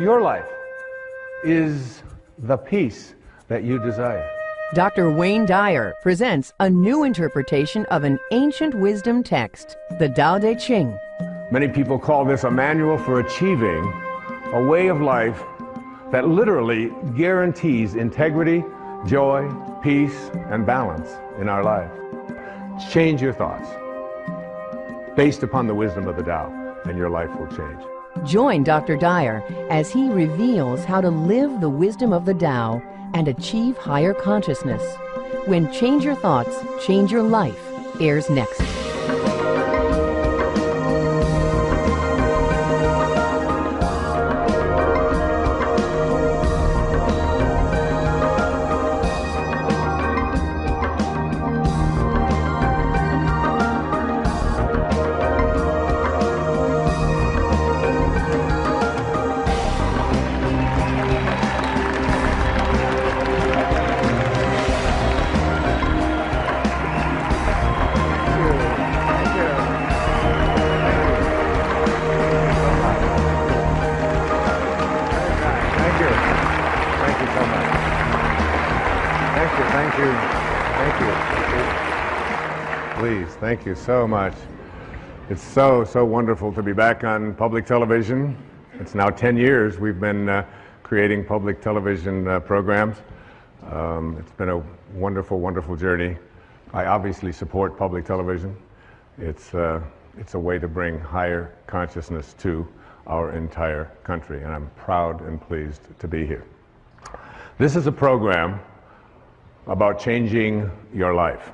Your life is the peace that you desire. Dr. Wayne Dyer presents a new interpretation of an ancient wisdom text, the Tao Te Ching. Many people call this a manual for achieving a way of life that literally guarantees integrity, joy, peace, and balance in our life. Change your thoughts based upon the wisdom of the Tao, and your life will change. Join Dr. Dyer as he reveals how to live the wisdom of the Tao and achieve higher consciousness. When Change Your Thoughts, Change Your Life airs next. Thank you so much. It's so wonderful to be back on public television. It's now 10 years we've been creating public television programs. It's been a wonderful journey. I obviously support public television. It's a way to bring higher consciousness to our entire country, and I'm proud and pleased to be here. This is a program about changing your life.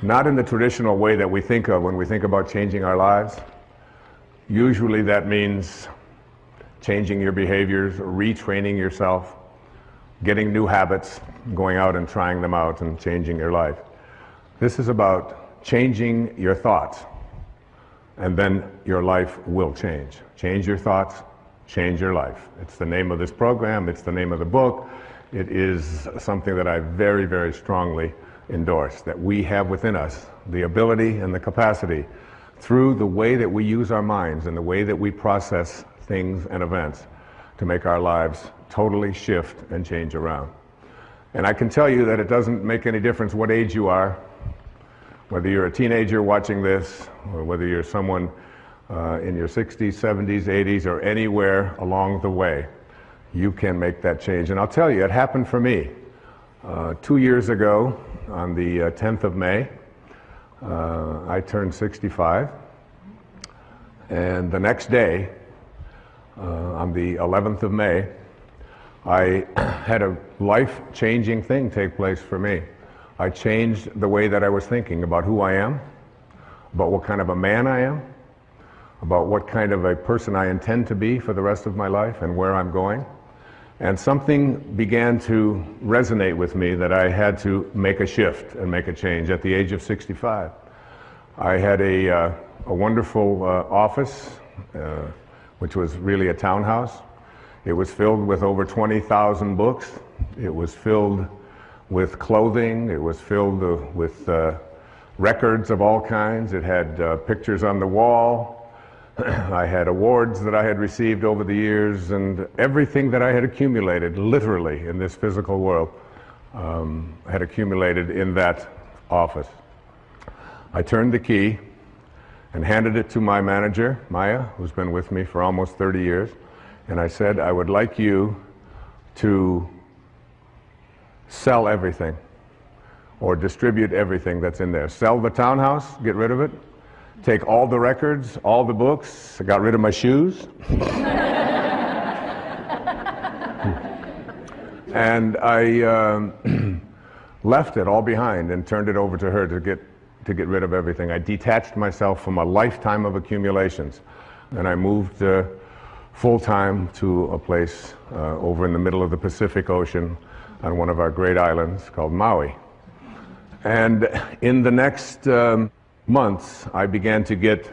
Not in the traditional way that we think of when we think about changing our lives. Usually that means changing your behaviors, retraining yourself, getting new habits, going out and trying them out and changing your life. This is about changing your thoughts, and then your life will change. Change your thoughts, change your life. It's the name of this program, it's the name of the book. It is something that I very strongly endorse, that we have within us the ability and the capacity through the way that we use our minds and the way that we process things and events to make our lives totally shift and change around. And I can tell you that it doesn't make any difference what age you are, whether you're a teenager watching this or whether you're someone in your 60s, 70s, 80s, or anywhere along the way. You can make that change. And I'll tell you, it happened for me. 2 years ago, on the 10th of May, I turned 65, and the next day, on the 11th of May, I had a life-changing thing take place for me. I changed the way that I was thinking about who I am, about what kind of a man I am, about what kind of a person I intend to be for the rest of my life and where I'm going. And something began to resonate with me that I had to make a shift and make a change at the age of 65. I had a wonderful office, which was really a townhouse. It was filled with over 20,000 books. It was filled with clothing. It was filled with records of all kinds. It had pictures on the wall. I had awards that I had received over the years, and everything that I had accumulated, literally, in this physical world, had accumulated in that office. I turned the key and handed it to my manager, Maya, who's been with me for almost 30 years, and I said, I would like you to sell everything or distribute everything that's in there. Sell the townhouse, get rid of it. Take all the records, all the books. I got rid of my shoes. And I left it all behind and turned it over to her to get rid of everything. I detached myself from a lifetime of accumulations, and I moved full-time to a place over in the middle of the Pacific Ocean on one of our great islands called Maui. And in the next months, I began to get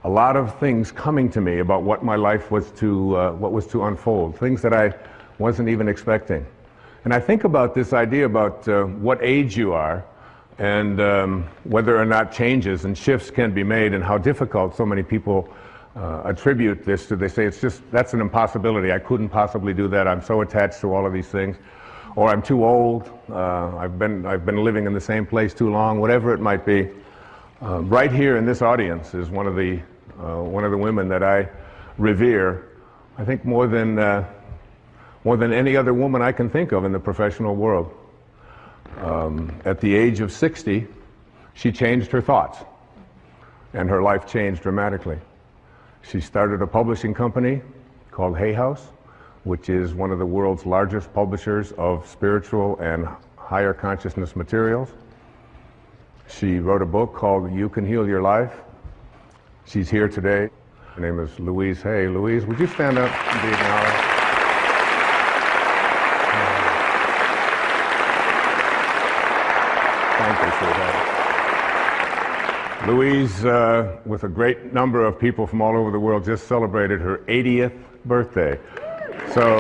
a lot of things coming to me about what my life was to unfold, things that I wasn't even expecting. And I think about this idea about what age you are and whether or not changes and shifts can be made, and how difficult so many people attribute this to, they say it's just, that's an impossibility. I couldn't possibly do that. I'm so attached to all of these things. Or I'm too old. I've been living in the same place too long, whatever it might be. Right here in this audience is one of the women that I revere, I think more than any other woman I can think of in the professional world. At the age of 60, she changed her thoughts, and her life changed dramatically. She started a publishing company called Hay House, which is one of the world's largest publishers of spiritual and higher consciousness materials. She wrote a book called You Can Heal Your Life. She's here today. Her name is Louise Hay. Louise, would you stand up and be acknowledged? Thank you, sweetheart. Louise, with a great number of people from all over the world, just celebrated her 80th birthday. So,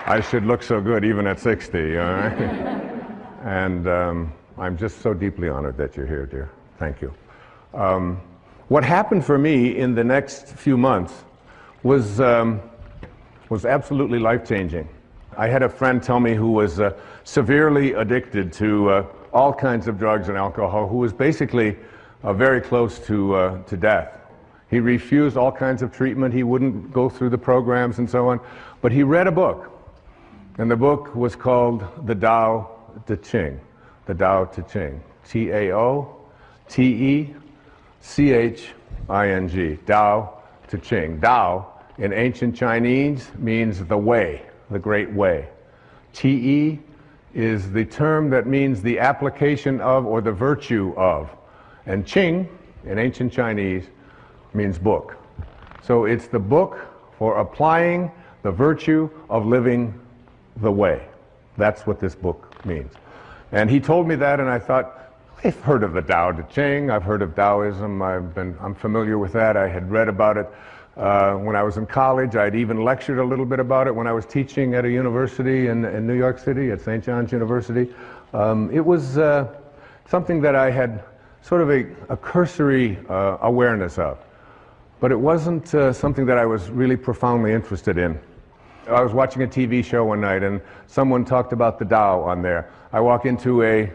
I should look so good even at 60, all right? And I'm just so deeply honored that you're here, dear. Thank you. What happened for me in the next few months was absolutely life-changing. I had a friend tell me who was severely addicted to all kinds of drugs and alcohol, who was basically very close to death. He refused all kinds of treatment. He wouldn't go through the programs and so on. But he read a book, and the book was called The Tao Te Ching. The Tao Te Ching. T-A-O-T-E-C-H-I-N-G. Tao Te Ching. Tao in ancient Chinese means the way, the great way. Te is the term that means the application of or the virtue of. And Qing, in ancient Chinese, means book. So it's the book for applying the virtue of living the way. That's what this book means. And he told me that, and I thought, I've heard of the Tao Te Ching, I've heard of Taoism, I'm familiar with that. I had read about it when I was in college. I'd even lectured a little bit about it when I was teaching at a university in New York City, at St. John's University. It was something that I had sort of a cursory awareness of. But it wasn't something that I was really profoundly interested in. I was watching a TV show one night and someone talked about the Tao on there. I walk into a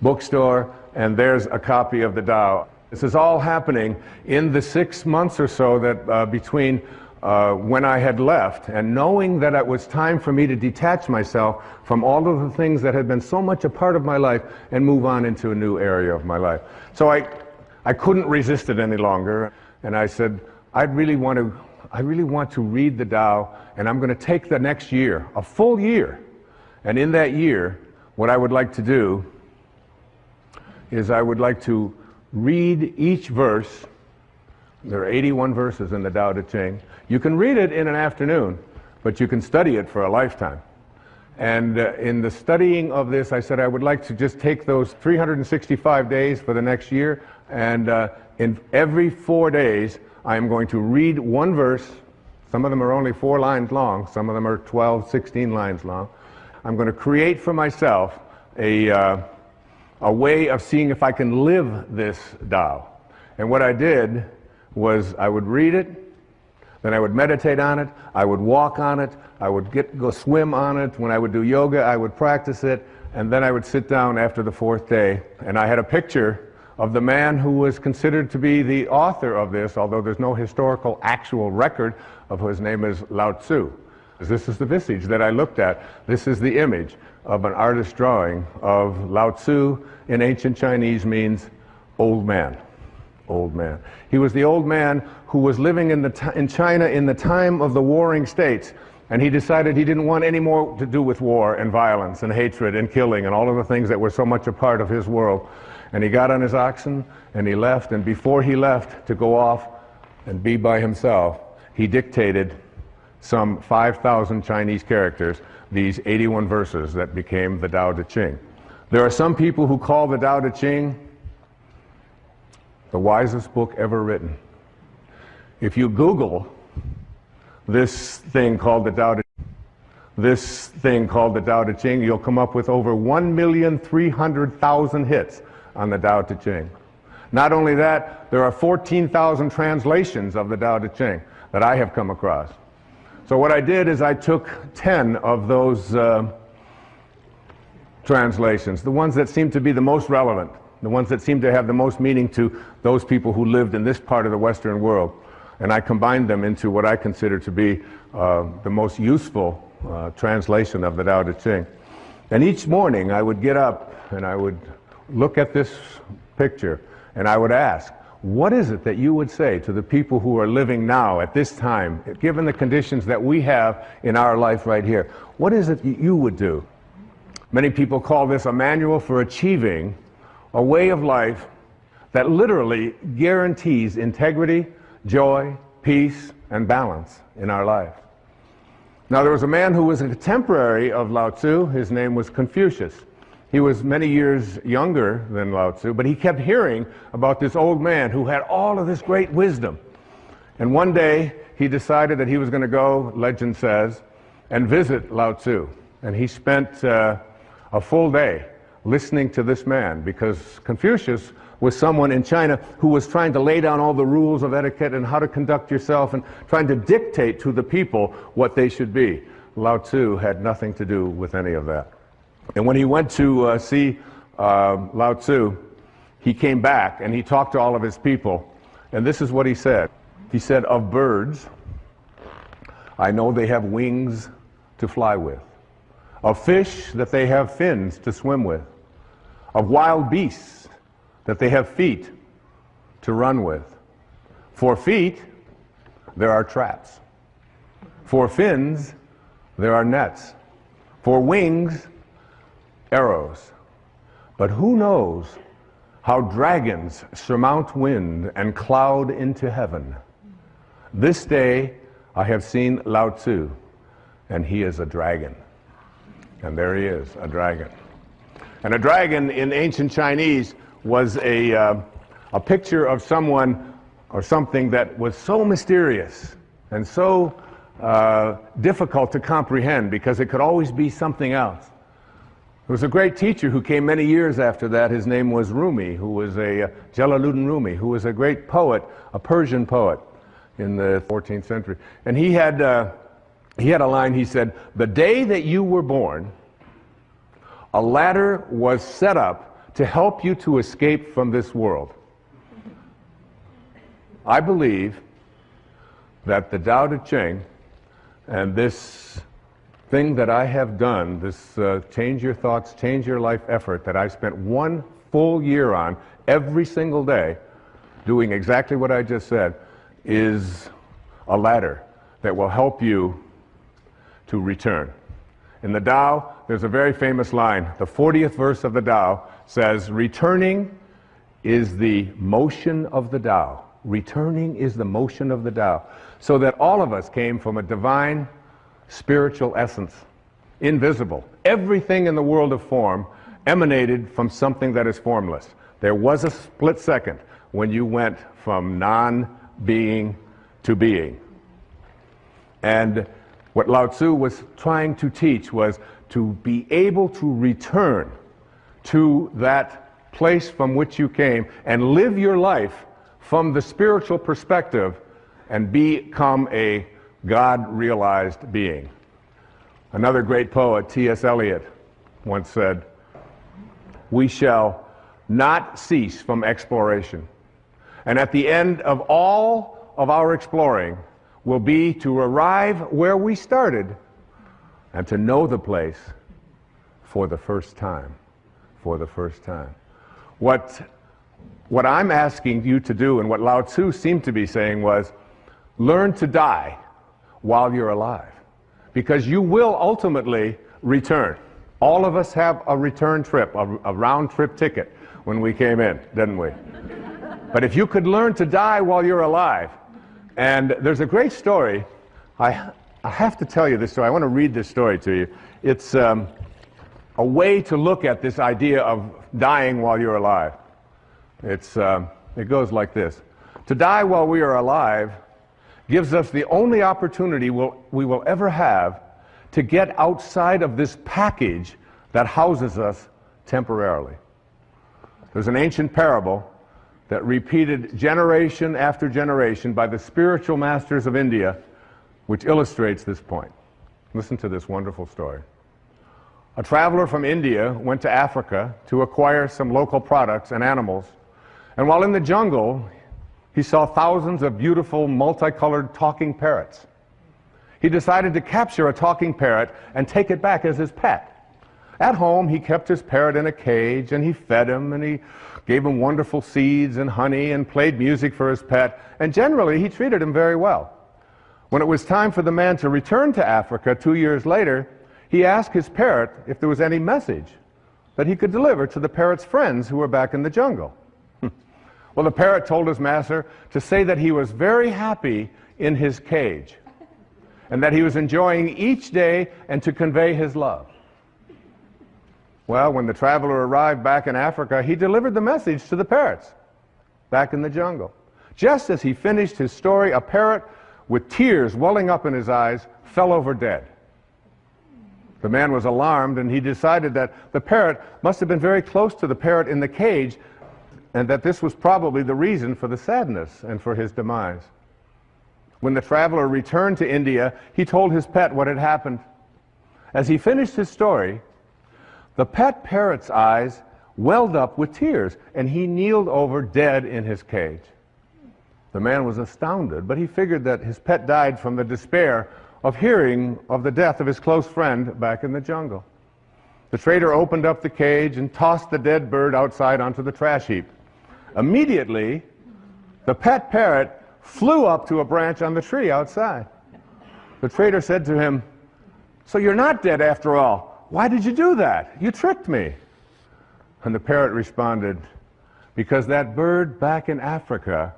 bookstore and there's a copy of the Tao. This is all happening in the 6 months or so that between when I had left and knowing that it was time for me to detach myself from all of the things that had been so much a part of my life and move on into a new area of my life. So I couldn't resist it any longer, and I said, I really want to read the Tao, and I'm going to take the next year, a full year, and in that year, what I would like to do is I would like to read each verse. There are 81 verses in the Tao Te Ching. You can read it in an afternoon, but you can study it for a lifetime. And in the studying of this, I said I would like to just take those 365 days for the next year, and in every 4 days, I am going to read one verse. Some of them are only 4 lines long. Some of them are 12, 16 lines long. I'm going to create for myself a way of seeing if I can live this Tao. And what I did was I would read it, then I would meditate on it, I would walk on it, I would go swim on it. When I would do yoga, I would practice it, and then I would sit down after the 4th day. And I had a picture of the man who was considered to be the author of this, although there's no historical actual record of his name is Lao Tzu. This is the visage that I looked at. This is the image of an artist's drawing of Lao Tzu. In ancient Chinese means old man. Old man. He was the old man who was living in China in the time of the warring states, and he decided he didn't want any more to do with war and violence and hatred and killing and all of the things that were so much a part of his world. And he got on his oxen and he left, and before he left to go off and be by himself, he dictated some 5,000 Chinese characters, these 81 verses that became the Tao Te Ching. There are some people who call the Tao Te Ching the wisest book ever written. If you Google this thing called the Tao Te Ching, this thing called the Tao Te Ching, you'll come up with over 1,300,000 hits on the Tao Te Ching. Not only that, there are 14,000 translations of the Tao Te Ching that I have come across. So what I did is I took 10 of those translations, the ones that seem to be the most relevant, the ones that seem to have the most meaning to those people who lived in this part of the Western world, and I combined them into what I consider to be the most useful translation of the Tao Te Ching. And each morning I would get up and I would look at this picture and I would ask, what is it that you would say to the people who are living now at this time, given the conditions that we have in our life right here? What is it you would do? Many people call this a manual for achieving a way of life that literally guarantees integrity, joy, peace, and balance in our life. Now, there was a man who was a contemporary of Lao Tzu. His name was Confucius. He was many years younger than Lao Tzu, but he kept hearing about this old man who had all of this great wisdom. And one day, he decided that he was going to go, legend says, and visit Lao Tzu. And he spent a full day listening to this man, because Confucius was someone in China who was trying to lay down all the rules of etiquette and how to conduct yourself and trying to dictate to the people what they should be. Lao Tzu had nothing to do with any of that. And when he went to see Lao Tzu, he came back and he talked to all of his people, and this is what he said. He said, "Of birds, I know they have wings to fly with. Of fish, that they have fins to swim with. Of wild beasts, that they have feet to run with. For feet, there are traps. For fins, there are nets. For wings, arrows. But who knows how dragons surmount wind and cloud into heaven? This day I have seen Lao Tzu, and he is a dragon." And there he is, a dragon. And a dragon in ancient Chinese was a picture of someone or something that was so mysterious and so difficult to comprehend, because it could always be something else. There was a great teacher who came many years after that. His name was Rumi, who was Jalaluddin Rumi, who was a great poet, a Persian poet in the 14th century. And he had a line. He said, "The day that you were born, a ladder was set up to help you to escape from this world." I believe that the Tao Te Ching and this thing that I have done, this Change Your Thoughts, Change Your Life effort that I spent 1 full year on every single day, doing exactly what I just said, is a ladder that will help you to return. In the Tao, there's a very famous line. The 40th verse of the Tao says, "Returning is the motion of the Tao." Returning is the motion of the Tao. So that all of us came from a divine spiritual essence, invisible. Everything in the world of form emanated from something that is formless. There was a split second when you went from non-being to being. And what Lao Tzu was trying to teach was to be able to return to that place from which you came and live your life from the spiritual perspective and become a God-realized being. Another great poet, T.S. Eliot, once said, "We shall not cease from exploration. And at the end of all of our exploring will be to arrive where we started and to know the place for the first time." For the first time. What I'm asking you to do, and what Lao Tzu seemed to be saying, was learn to die while you're alive, because you will ultimately return. All of us have a return trip, a round-trip ticket when we came in, didn't we? But if you could learn to die while you're alive, and there's a great story. I have to tell you this story. I want to read this story to you. It's a way to look at this idea of dying while you're alive. It goes like this. To die while we are alive gives us the only opportunity we will ever have to get outside of this package that houses us temporarily. There's an ancient parable that repeated generation after generation by the spiritual masters of India, which illustrates this point. Listen to this wonderful story. A traveler from India went to Africa to acquire some local products and animals, and while in the jungle, he saw thousands of beautiful, multicolored talking parrots. He decided to capture a talking parrot and take it back as his pet. At home, he kept his parrot in a cage, and he fed him, and he gave him wonderful seeds and honey, and played music for his pet, and generally, he treated him very well. When it was time for the man to return to Africa 2 years later, he asked his parrot if there was any message that he could deliver to the parrot's friends who were back in the jungle. Well, the parrot told his master to say that he was very happy in his cage, and that he was enjoying each day, and to convey his love. Well, when the traveler arrived back in Africa, he delivered the message to the parrots back in the jungle. Just as he finished his story, a parrot with tears welling up in his eyes fell over dead. The man was alarmed, and he decided that the parrot must have been very close to the parrot in the cage, and that this was probably the reason for the sadness and for his demise. When the traveler returned to India, he told his pet what had happened. As he finished his story, the pet parrot's eyes welled up with tears, and he kneeled over dead in his cage. The man was astounded, but he figured that his pet died from the despair of hearing of the death of his close friend back in the jungle. The trader opened up the cage and tossed the dead bird outside onto the trash heap. Immediately, the pet parrot flew up to a branch on the tree outside. The trader said to him, "So you're not dead after all. Why did you do that? You tricked me." And the parrot responded, "Because that bird back in Africa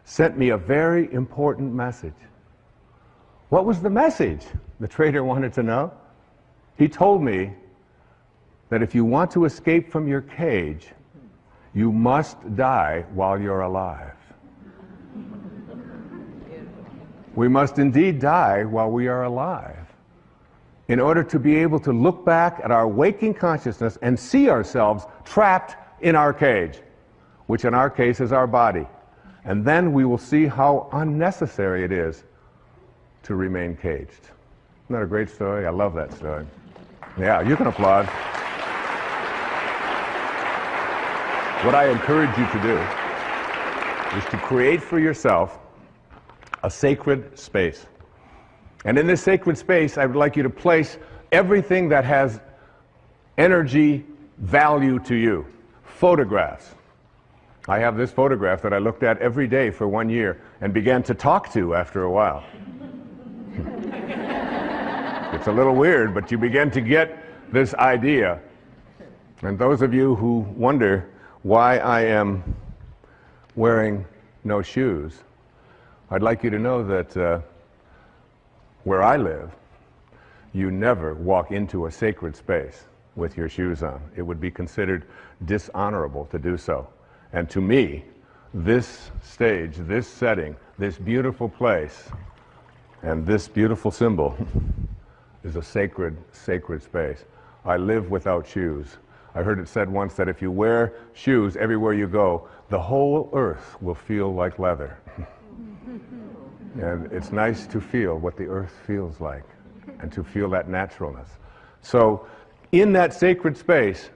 sent me a very important message." What was the message? The trader wanted to know. He told me that if you want to escape from your cage, you must die while you're alive. We must indeed die while we are alive, in order to be able to look back at our waking consciousness and see ourselves trapped in our cage, which in our case is our body. And then we will see how unnecessary it is to remain caged. Isn't that a great story? I love that story. Yeah, you can applaud. What I encourage you to do is to create for yourself a sacred space. And in this sacred space, I would like you to place everything that has energy value to you. Photographs. I have this photograph that I looked at every day for 1 year and began to talk to after a while. It's a little weird, but you begin to get this idea. And those of you who wonder why I am wearing no shoes, I'd like you to know that where I live, you never walk into a sacred space with your shoes on. It would be considered dishonorable to do so. And to me, this stage, this setting, this beautiful place, and this beautiful symbol is a sacred, sacred space. I live without shoes. I heard it said once that if you wear shoes everywhere you go, the whole earth will feel like leather. And it's nice to feel what the earth feels like, and to feel that naturalness. So in that sacred space,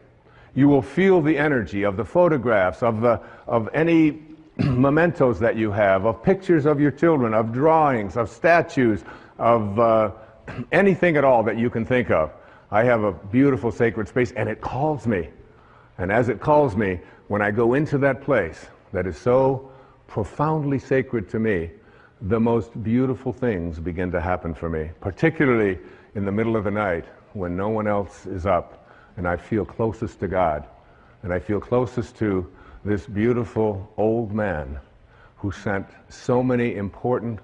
you will feel the energy of the photographs, of any mementos that you have, of pictures of your children, of drawings, of statues, of anything at all that you can think of. I have a beautiful sacred space, and it calls me. And as it calls me, when I go into that place that is so profoundly sacred to me, the most beautiful things begin to happen for me, particularly in the middle of the night when no one else is up, and I feel closest to God, and I feel closest to this beautiful old man who sent so many important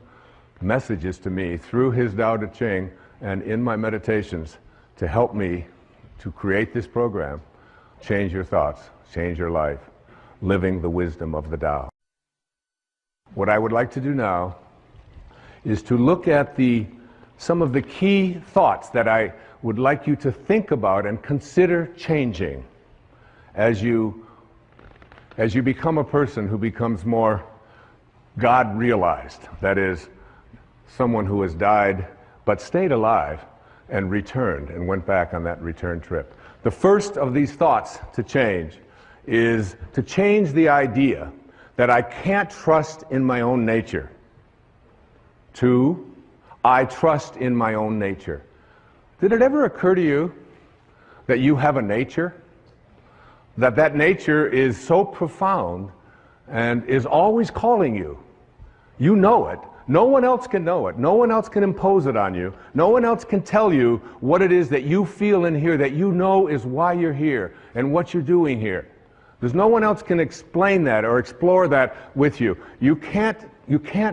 messages to me through his Tao Te Ching and in my meditations to help me to create this program, Change Your Thoughts, Change Your Life, Living the Wisdom of the Tao. What I would like to do now is to look at the some of the key thoughts that I would like you to think about and consider changing as you become a person who becomes more God-realized. That is, someone who has died but stayed alive and returned and went back on that return trip. The first of these thoughts to change is to change the idea that I can't trust in my own nature to I trust in my own nature. Did it ever occur to you that you have a nature? That nature is so profound and is always calling you. You know it. No one else can know it. No one else can impose it on you. No one else can tell you what it is that you feel in here, that you know is why you're here and what you're doing here. There's no one else can explain that or explore that with you. You can't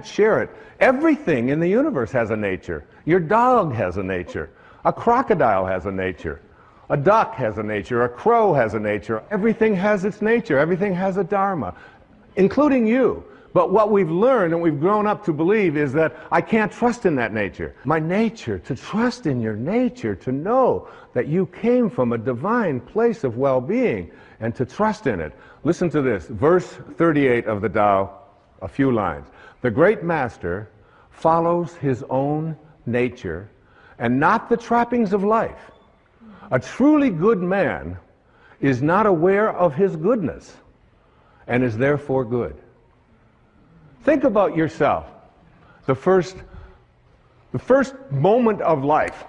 share it. Everything in the universe has a nature. Your dog has a nature. A crocodile has a nature. A duck has a nature. A crow has a nature. Everything has its nature. Everything has a dharma, including you. But what we've learned and we've grown up to believe is that I can't trust in that nature. My nature, to trust in your nature, to know that you came from a divine place of well-being and to trust in it. Listen to this, verse 38 of the Tao, a few lines. The great master follows his own nature and not the trappings of life. A truly good man is not aware of his goodness and is therefore good. Think about yourself. The first moment of life,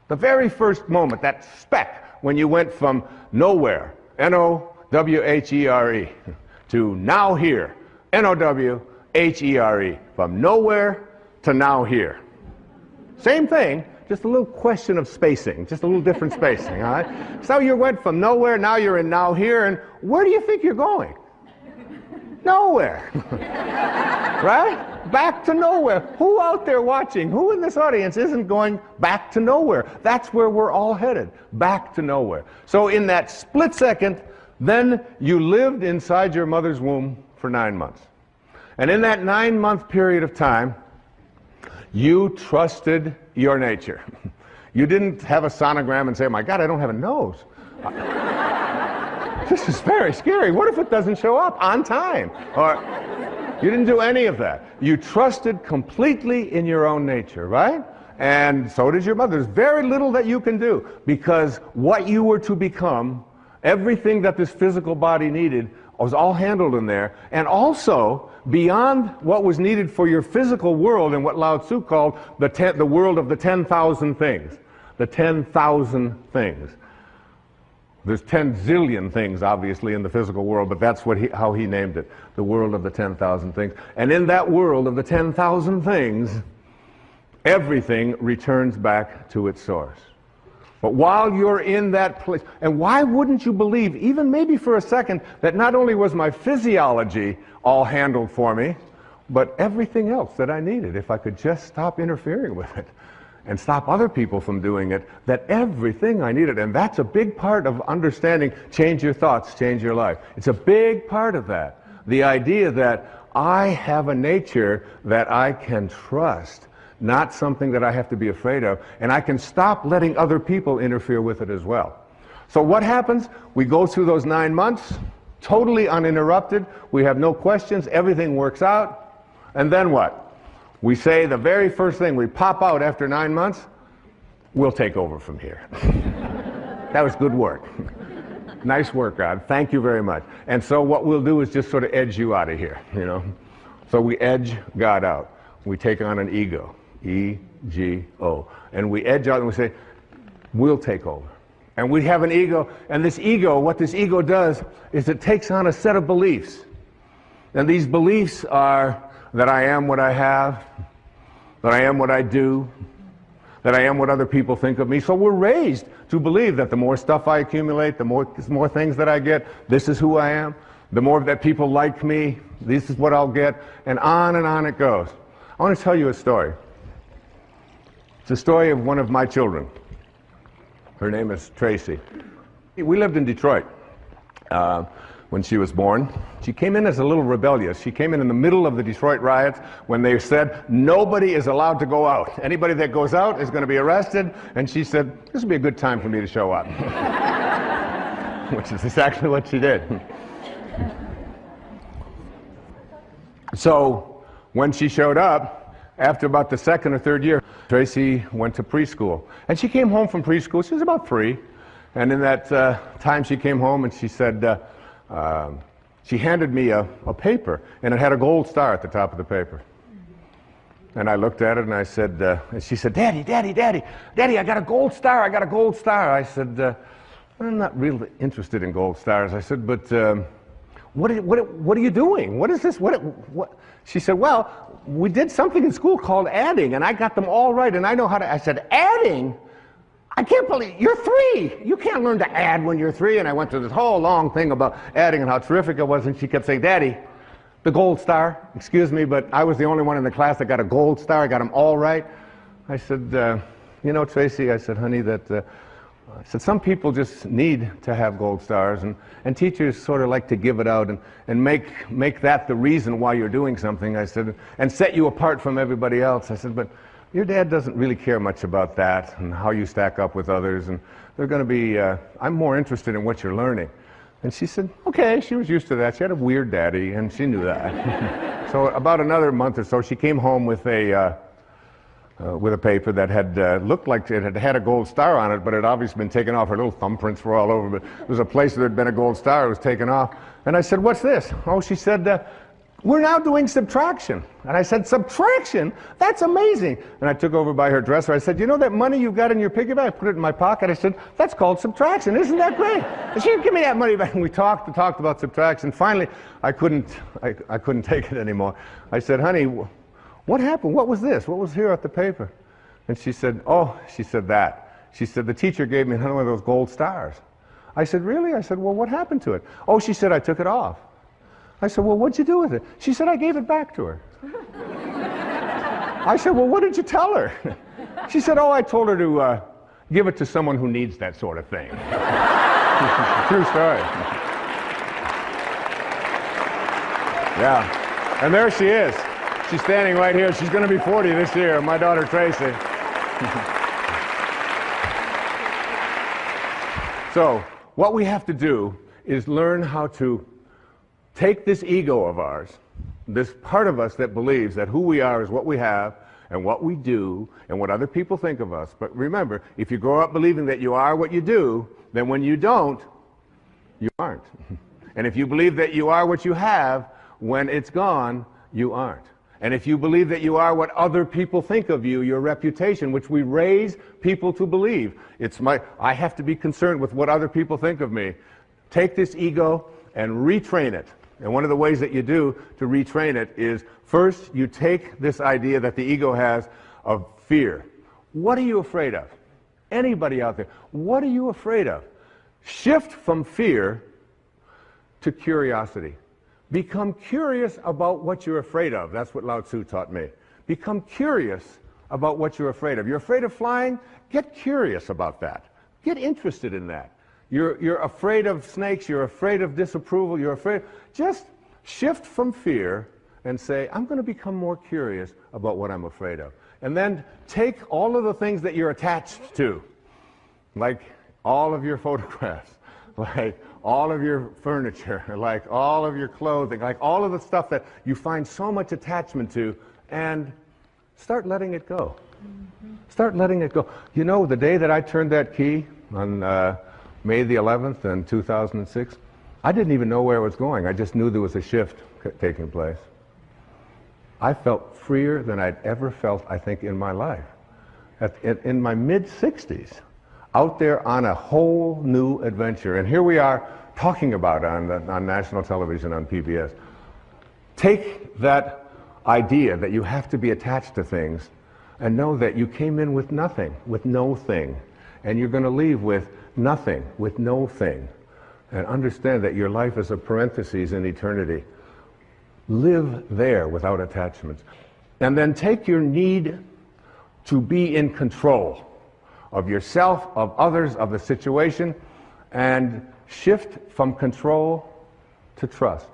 the very first moment, that speck when you went from nowhere, N-O-W-H-E-R-E, to now here, N-O-W-H-E-R-E, from nowhere to now here. Same thing, just a little question of spacing, just a little different spacing, all right? So you went from nowhere, now you're in now here, and where do you think you're going? Nowhere. Right? Back to nowhere. Who out there watching, who in this audience isn't going back to nowhere? That's where we're all headed, back to nowhere. So in that split second, then you lived inside your mother's womb for 9 months. And in that 9-month period of time, you trusted your nature. You didn't have a sonogram and say, my God, I don't have a nose. This is very scary. What if it doesn't show up on time? Or you didn't do any of that. You trusted completely in your own nature, right? And so does your mother. There's very little that you can do because what you were to become, everything that this physical body needed, was all handled in there. And also, beyond what was needed for your physical world and what Lao Tzu called the world of the 10,000 things. The 10,000 things. There's 10 zillion things, obviously, in the physical world, but that's how he named it, the world of the 10,000 things. And in that world of the 10,000 things, everything returns back to its source. But while you're in that place, and why wouldn't you believe, even maybe for a second, that not only was my physiology all handled for me, but everything else that I needed, if I could just stop interfering with it and stop other people from doing it, that everything I needed. And that's a big part of understanding change your thoughts, change your life. It's a big part of that. The idea that I have a nature that I can trust, not something that I have to be afraid of, and I can stop letting other people interfere with it as well. So what happens? We go through those 9 months, totally uninterrupted. We have no questions. Everything works out. And then what? We say the very first thing, we pop out after 9 months, we'll take over from here. That was good work. Nice work, God. Thank you very much. And so what we'll do is just sort of edge you out of here, you know. So we edge God out. We take on an ego, E-G-O. And we edge out and we say, we'll take over. And we have an ego, and this ego, what this ego does is it takes on a set of beliefs. And these beliefs are that I am what I have, that I am what I do, that I am what other people think of me. So we're raised to believe that the more stuff I accumulate, the more things that I get, this is who I am. The more that people like me, this is what I'll get, and on it goes. I want to tell you a story. It's a story of one of my children. Her name is Tracy. We lived in Detroit. when she was born. She came in as a little rebellious. She came in the middle of the Detroit riots when they said nobody is allowed to go out. Anybody that goes out is going to be arrested. And she said, this would be a good time for me to show up. Which is exactly what she did. So when she showed up, after about the second or third year, Tracy went to preschool. And she came home from preschool. She was about 3. And in that time she came home and she said, she handed me a paper, and it had a gold star at the top of the paper. And I looked at it and I said, and she said, Daddy, I got a gold star, I got a gold star. I said, I'm not really interested in gold stars. I said, but what are you doing? What is this? What? She said, well, we did something in school called adding, and I got them all right, and I know how to. I said, adding? I can't believe, you're 3. You can't learn to add when you're 3. And I went through this whole long thing about adding and how terrific it was, and she kept saying, Daddy, the gold star, excuse me, but I was the only one in the class that got a gold star. I got them all right. I said, you know, Tracy, I said, honey, I said, some people just need to have gold stars, and teachers sort of like to give it out and make that the reason why you're doing something. I said, and set you apart from everybody else. I said, but your dad doesn't really care much about that and how you stack up with others, and they're going to be, I'm more interested in what you're learning. And she said, okay, she was used to that. She had a weird daddy, and she knew that. So about another month or so, she came home with a paper that had looked like it had a gold star on it, but it had obviously been taken off. Her little thumbprints were all over, but there was a place that had been a gold star. It was taken off. And I said, what's this? Oh, she said, we're now doing subtraction. And I said, subtraction? That's amazing. And I took over by her dresser. I said, you know that money you've got in your piggy bank? I put it in my pocket. I said, that's called subtraction. Isn't that great? And she said, give me that money back. And we talked about subtraction. Finally, I couldn't take it anymore. I said, honey, what happened? What was this? What was here at the paper? And she said, oh, she said that. She said, the teacher gave me one of those gold stars. I said, really? I said, well, what happened to it? Oh, she said, I took it off. I said, well, what'd you do with it? She said, I gave it back to her. I said, well, what did you tell her? She said, oh, I told her to give it to someone who needs that sort of thing. True story. Yeah. And there she is. She's standing right here. She's going to be 40 this year, my daughter Tracy. So, what we have to do is learn how to take this ego of ours, this part of us that believes that who we are is what we have and what we do and what other people think of us. But remember, if you grow up believing that you are what you do, then when you don't, you aren't. And if you believe that you are what you have, when it's gone, you aren't. And if you believe that you are what other people think of you, your reputation, which we raise people to believe, I have to be concerned with what other people think of me. Take this ego and retrain it. And one of the ways that you do to retrain it is, first, you take this idea that the ego has of fear. What are you afraid of? Anybody out there, what are you afraid of? Shift from fear to curiosity. Become curious about what you're afraid of. That's what Lao Tzu taught me. Become curious about what you're afraid of. You're afraid of flying? Get curious about that. Get interested in that. You're afraid of snakes, you're afraid of disapproval, you're afraid. Just shift from fear and say, I'm going to become more curious about what I'm afraid of. And then take all of the things that you're attached to, like all of your photographs, like all of your furniture, like all of your clothing, like all of the stuff that you find so much attachment to, and start letting it go. Start letting it go. You know, the day that I turned that key on May the 11th in 2006, I didn't even know where it was going. I just knew there was a shift taking place. I felt freer than I'd ever felt, I think, in my life. In my mid-60s, out there on a whole new adventure. And here we are talking about it on national television, on PBS. Take that idea that you have to be attached to things and know that you came in with nothing, with no thing. And you're going to leave with nothing, with no thing. And understand that your life is a parenthesis in eternity. Live there without attachments. And then take your need to be in control of yourself, of others, of the situation, and shift from control to trust.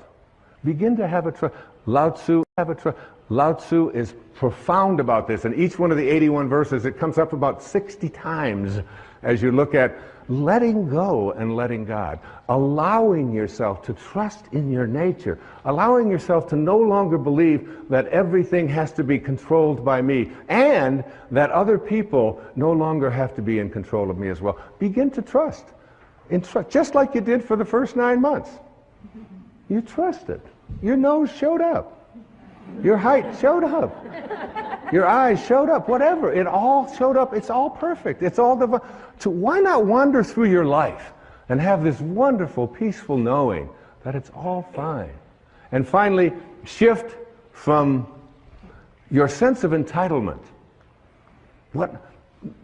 Begin to have a trust. Lao Tzu is profound about this. In each one of the 81 verses, it comes up about 60 times as you look at letting go and letting God. Allowing yourself to trust in your nature. Allowing yourself to no longer believe that everything has to be controlled by me, and that other people no longer have to be in control of me as well. Begin to trust. Just like you did for the first 9 months. You trusted. Your nose showed up. Your height showed up. Your eyes showed up. Whatever. It all showed up. It's all perfect. It's all divine. So why not wander through your life and have this wonderful, peaceful knowing that it's all fine? And finally, shift from your sense of entitlement.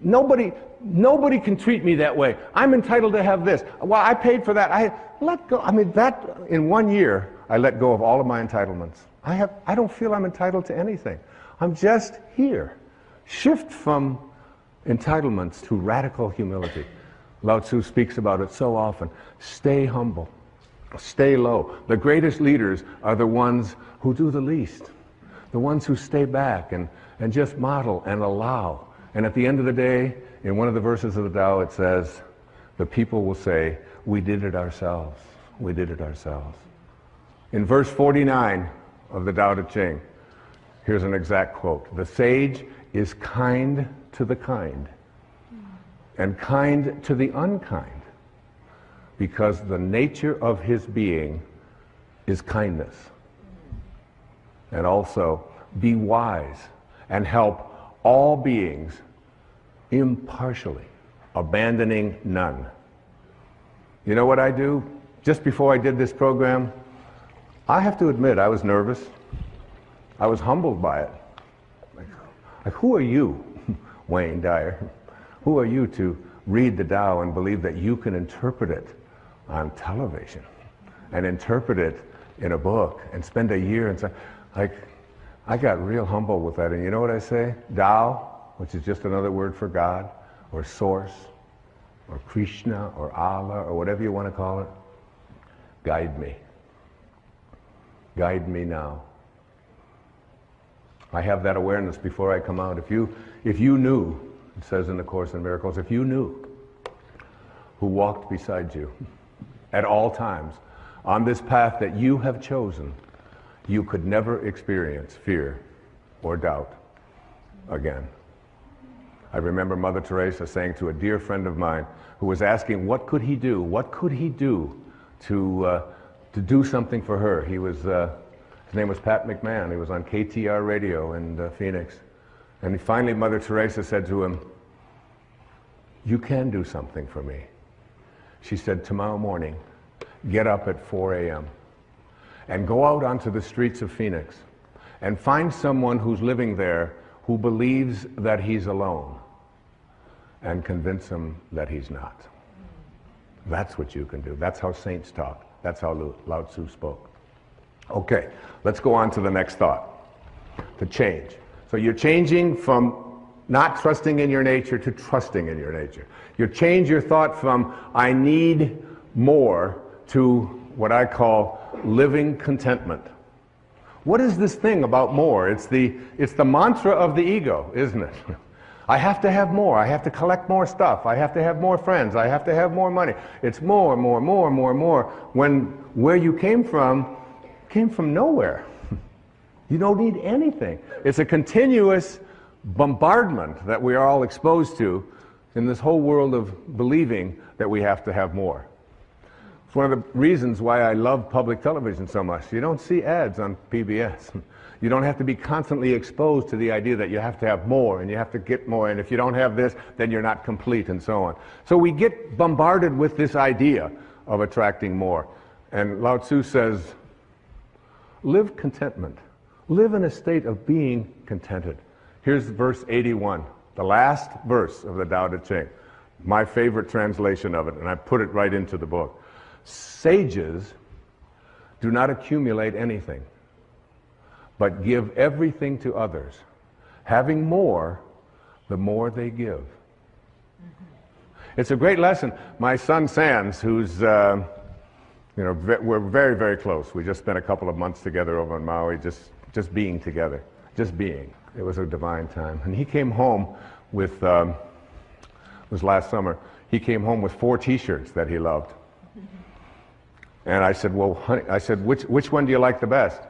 Nobody can treat me that way. I'm entitled to have this. Well, I paid for that. I let go. I mean, that in 1 year, I let go of all of my entitlements. I don't feel I'm entitled to anything. I'm just here. Shift from entitlements to radical humility. Lao Tzu speaks about it so often. Stay humble. Stay low. The greatest leaders are the ones who do the least. The ones who stay back and just model and allow. And at the end of the day, in one of the verses of the Tao, it says, the people will say, we did it ourselves. We did it ourselves. In verse 49 of the Tao Te Ching, here's an exact quote. The sage is kind to the kind and kind to the unkind, because the nature of his being is kindness. And also, be wise and help all beings impartially, abandoning none. You know what I do? Just before I did this program, I have to admit I was nervous. I was humbled by it. Like, who are you, Wayne Dyer? Who are you to read the Tao and believe that you can interpret it on television and interpret it in a book and spend a year and say, like, I got real humble with that. And you know what I say? Tao, which is just another word for God, or Source, or Krishna, or Allah, or whatever you want to call it, guide me. Guide me now. I have that awareness before I come out. If you knew, it says in the Course in Miracles, if you knew who walked beside you at all times on this path that you have chosen, you could never experience fear or doubt again. I remember Mother Teresa saying to a dear friend of mine who was asking what could he do to do something for her. His name was Pat McMahon. He was on KTR radio in Phoenix. And finally Mother Teresa said to him, you can do something for me. She said, tomorrow morning, get up at 4 a.m. and go out onto the streets of Phoenix and find someone who's living there who believes that he's alone, and convince him that he's not. That's what you can do. That's how saints talk. That's how Lao Tzu spoke. Okay, let's go on to the next thought. To change. So you're changing from not trusting in your nature to trusting in your nature. You change your thought from I need more to what I call living contentment. What is this thing about more? It's the mantra of the ego, isn't it? I have to have more. I have to collect more stuff. I have to have more friends. I have to have more money. It's more, more, more, more, more. When where you came from nowhere. You don't need anything. It's a continuous bombardment that we are all exposed to in this whole world of believing that we have to have more. It's one of the reasons why I love public television so much. You don't see ads on PBS. You don't have to be constantly exposed to the idea that you have to have more and you have to get more, and if you don't have this, then you're not complete, and so on. So we get bombarded with this idea of attracting more. And Lao Tzu says, live contentment. Live in a state of being contented. Here's verse 81, the last verse of the Tao Te Ching. My favorite translation of it, and I put it right into the book. Sages do not accumulate anything, but give everything to others. Having more, the more they give. It's a great lesson. My son Sands, who's You know, we're very, very close. We just spent a couple of months together over in Maui, just being together, just being. It was a divine time. And he came home with, it was last summer, he came home with 4 T-shirts that he loved. And I said, well, honey, I said, which one do you like the best?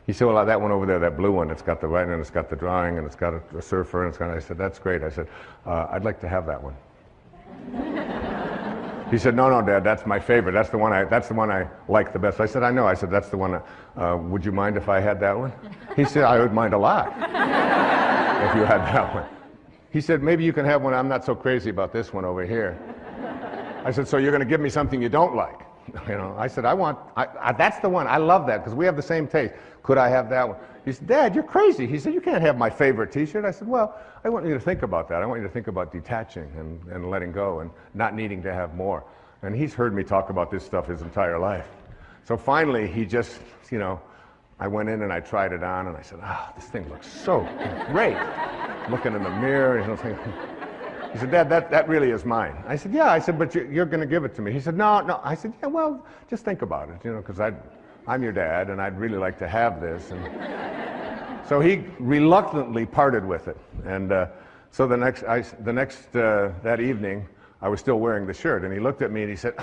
He said, well, that one over there, that blue one, it's got the writing, and it's got the drawing, and it's got a surfer, and it's got, I said, that's great. I said, I'd like to have that one. He said, no, Dad, that's my favorite. That's the one I like the best. I said, I know. I said, that's the one. Would you mind if I had that one? He said, I would mind a lot if you had that one. He said, maybe you can have one. I'm not so crazy about this one over here. I said, so you're going to give me something you don't like? You know, I said, that's the one. I love that because we have the same taste. Could I have that one? He said, Dad, you're crazy. He said, you can't have my favorite T-shirt. I said, well, I want you to think about that. I want you to think about detaching and letting go and not needing to have more. And he's heard me talk about this stuff his entire life. So finally, he just, you know, I went in and I tried it on and I said, this thing looks so great. Looking in the mirror, you know, thinking, he said, Dad, that really is mine. I said, yeah. I said, but you're going to give it to me. He said, no. I said, yeah, well, just think about it, you know, because I'm your dad, and I'd really like to have this. And so he reluctantly parted with it. And so that evening, I was still wearing the shirt, and he looked at me and he said,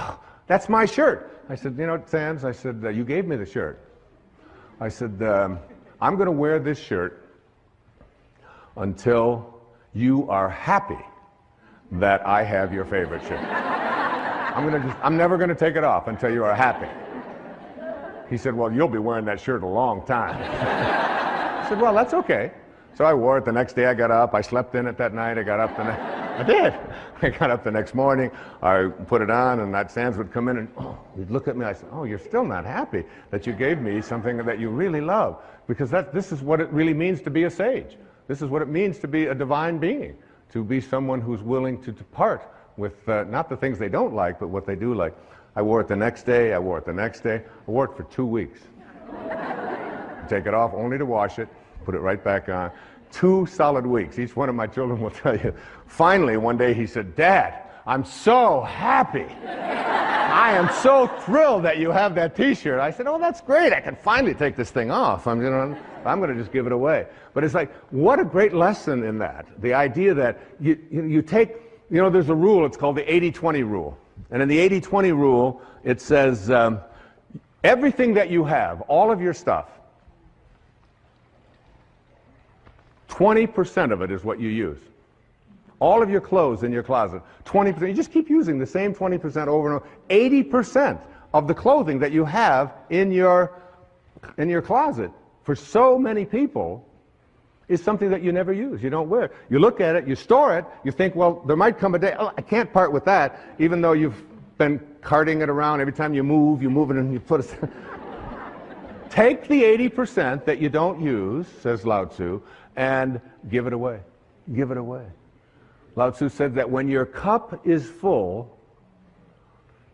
that's my shirt. I said, you know, Sands, I said, you gave me the shirt. I said, I'm going to wear this shirt until you are happy that I have your favorite shirt. I'm never going to take it off until you are happy. He said, well, you'll be wearing that shirt a long time. I said, well, that's okay. So I wore it the next day. I got up. I slept in it that night. I got up I did. I got up the next morning. I put it on, and that Sands would come in and he'd look at me. I said, you're still not happy that you gave me something that you really love, because this is what it really means to be a sage. This is what it means to be a divine being, to be someone who's willing to depart with not the things they don't like, but what they do like. I wore it the next day. I wore it the next day. I wore it for 2 weeks. Take it off only to wash it, put it right back on. 2 solid weeks. Each one of my children will tell you. Finally, one day he said, Dad, I'm so happy. I am so thrilled that you have that T-shirt. I said, oh, that's great. I can finally take this thing off. I'm going to just give it away. But it's like, what a great lesson in that. The idea that you take, you know, there's a rule. It's called the 80-20 rule. And in the 80-20 rule, it says, everything that you have, all of your stuff, 20% of it is what you use. All of your clothes in your closet, 20%. You just keep using the same 20% over and over. 80% of the clothing that you have in your closet, for so many people, is something that you never use. You don't wear. You look at it, you store it, you think, well, there might come a day, I can't part with that, even though you've been carting it around. Every time you move it and you put it. Take the 80% that you don't use, says Lao Tzu, and give it away. Give it away. Lao Tzu said that when your cup is full,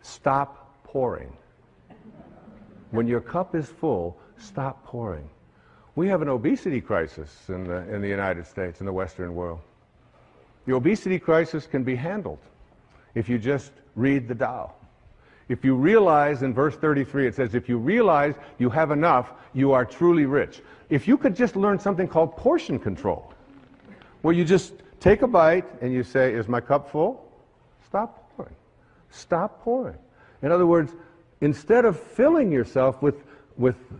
stop pouring. When your cup is full, stop pouring. We have an obesity crisis in the United States, in the Western world. The obesity crisis can be handled if you just read the Tao. If you realize, in verse 33, it says, if you realize you have enough, you are truly rich. If you could just learn something called portion control, where you just take a bite and you say, is my cup full? Stop pouring. Stop pouring. In other words, instead of filling yourself with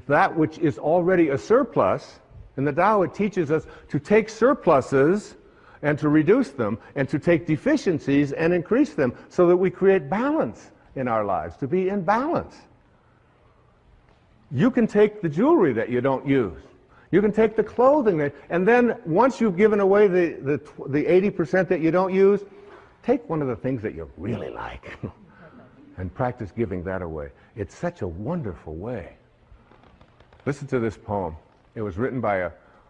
that which is already a surplus, in the Tao it teaches us to take surpluses and to reduce them, and to take deficiencies and increase them, so that we create balance in our lives, to be in balance. You can take the jewelry that you don't use. You can take the clothing and then once you've given away the 80% that you don't use, take one of the things that you really like and practice giving that away. It's such a wonderful way. Listen to this poem. It was written by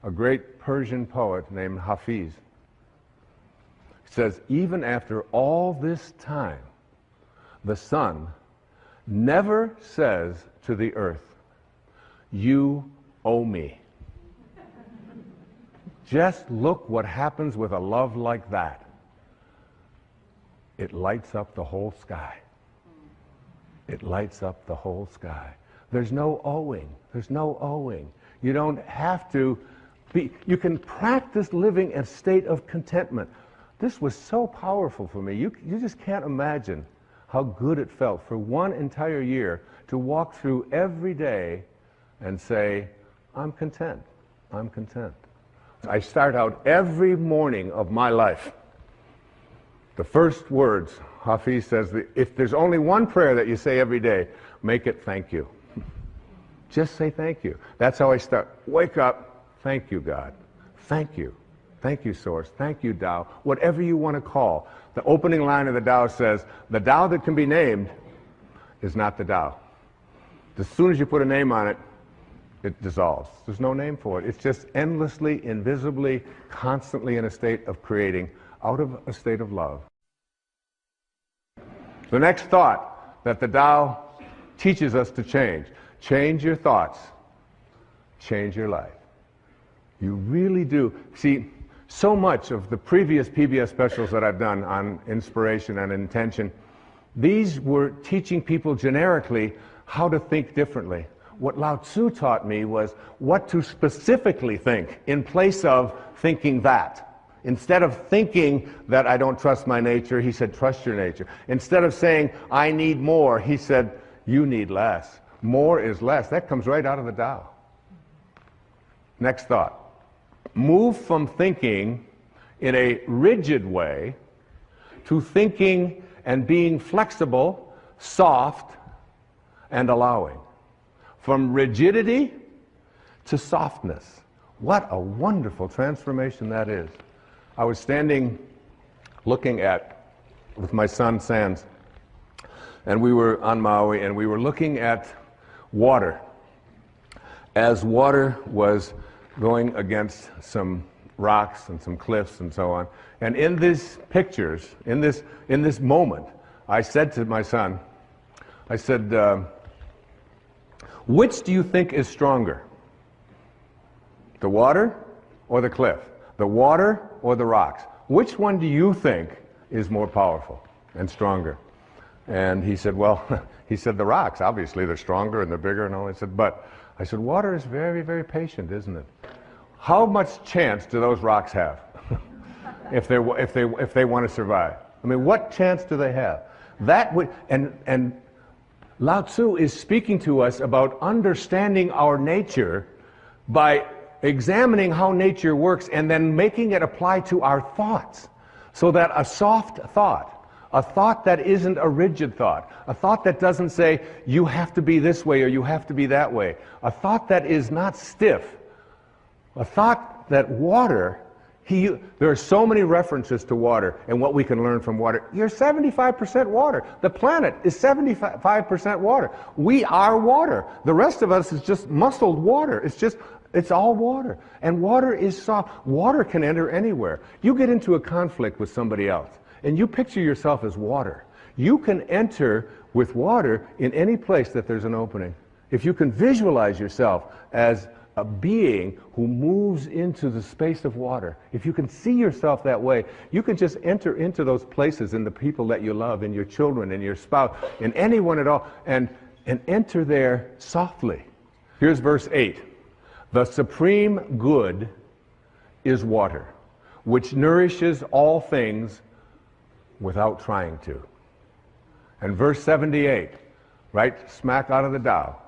a great Persian poet named Hafiz. It says, even after all this time, the sun never says to the earth, you owe me. Just look what happens with a love like that. It lights up the whole sky. it lights up the whole sky. There's no owing. There's no owing. You don't have to be, you can practice living a state of contentment. This was so powerful for me. You just can't imagine how good it felt for one entire year to walk through every day and say, I'm content. I'm content. I start out every morning of my life. The first words, Hafiz says, if there's only one prayer that you say every day, make it thank you. Just say thank you. That's how I start. Wake up, thank you, God. Thank you. Thank you, Source. Thank you, Tao. Whatever you want to call. The opening line of the Tao says, the Tao that can be named is not the Tao. As soon as you put a name on it, it dissolves. There's no name for it. It's just endlessly, invisibly, constantly in a state of creating out of a state of love. The next thought that the Tao teaches us to change. Change your thoughts. Change your life. You really do. See, so much of the previous PBS specials that I've done on inspiration and intention, these were teaching people generically how to think differently. What Lao Tzu taught me was what to specifically think in place of thinking that. Instead of thinking that I don't trust my nature, he said, trust your nature. Instead of saying, I need more, he said, you need less. More is less. That comes right out of the Tao. Next thought. Move from thinking in a rigid way to thinking and being flexible, soft, and allowing. From rigidity to softness. What a wonderful transformation that is. I was standing looking at, with my son Sands, and we were on Maui, and we were looking at water. As water was going against some rocks and some cliffs and so on. And in these pictures, in this moment, I said to my son, I said, which do you think is stronger? The water or the cliff? The water or the rocks? Which one do you think is more powerful and stronger? And he said, well, he said the rocks, obviously they're stronger and they're bigger and all. He said, but I said, water is very, very patient, isn't it? How much chance do those rocks have if they want to survive? I mean, what chance do they have? That would, and Lao Tzu is speaking to us about understanding our nature by examining how nature works and then making it apply to our thoughts. So that a soft thought, a thought that isn't a rigid thought, a thought that doesn't say you have to be this way or you have to be that way, a thought that is not stiff, a thought that water, there are so many references to water and what we can learn from water. You're 75% water. The planet is 75% water. We are water. The rest of us is just muscled water. It's all water. And water is soft. Water can enter anywhere. You get into a conflict with somebody else and you picture yourself as water. You can enter with water in any place that there's an opening. If you can visualize yourself as a being who moves into the space of water, if you can see yourself that way, you can just enter into those places in the people that you love, in your children, in your spouse, in anyone at all, and enter there softly. Here's verse 8. The supreme good is water, which nourishes all things without trying to. And verse 78, right smack out of the Tao.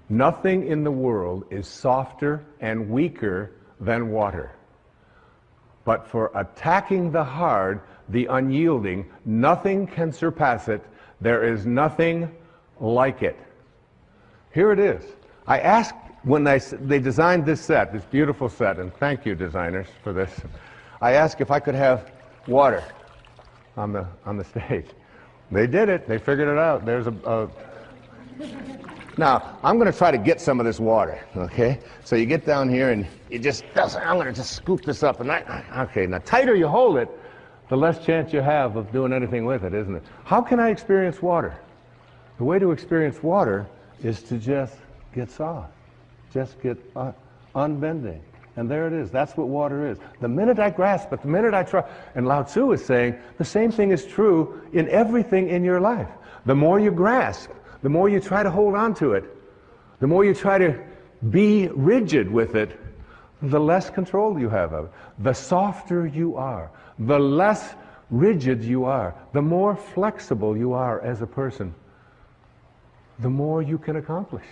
Nothing in the world is softer and weaker than water. But for attacking the hard, the unyielding, nothing can surpass it. There is nothing like it. Here it is. I asked when they designed this set, this beautiful set, and thank you designers for this, I asked if I could have water on the stage. They did it. They figured it out. There's Now, I'm going to try to get some of this water, okay? So you get down here and you just, I'm going to just scoop this up. And okay, now tighter you hold it, the less chance you have of doing anything with it, isn't it? How can I experience water? The way to experience water is to just get soft, just get unbending. And there it is. That's what water is. The minute I grasp it, the minute I try, and Lao Tzu is saying the same thing is true in everything in your life. the more you grasp, the more you try to hold on to it, the more you try to be rigid with it, the less control you have of it. The softer you are, the less rigid you are, the more flexible you are as a person, the more you can accomplish.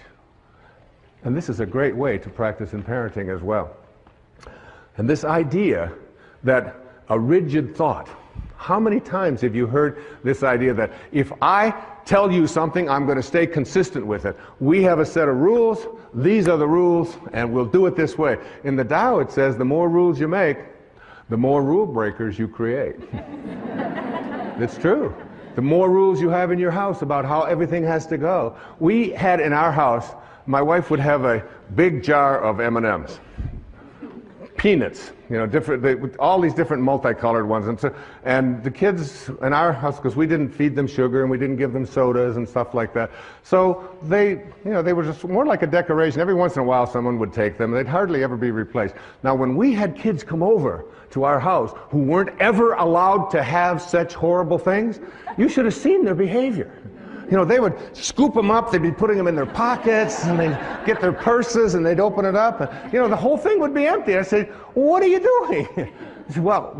And this is a great way to practice in parenting as well. And this idea that a rigid thought, how many times have you heard this idea that if I tell you something, I'm going to stay consistent with it. We have a set of rules, these are the rules, and we'll do it this way. In the Tao it says the more rules you make, the more rule breakers you create. It's true. The more rules you have in your house about how everything has to go. We had in our house, my wife would have a big jar of M&Ms. Peanuts, you know, all these different multicolored ones. And the kids in our house, because we didn't feed them sugar and we didn't give them sodas and stuff like that. So they were just more like a decoration. Every once in a while someone would take them. They'd hardly ever be replaced. Now when we had kids come over to our house who weren't ever allowed to have such horrible things, you should have seen their behavior. You know, they would scoop them up, they'd be putting them in their pockets, and they'd get their purses, and they'd open it up, and, you know, the whole thing would be empty. I said, well, what are you doing? He said, well,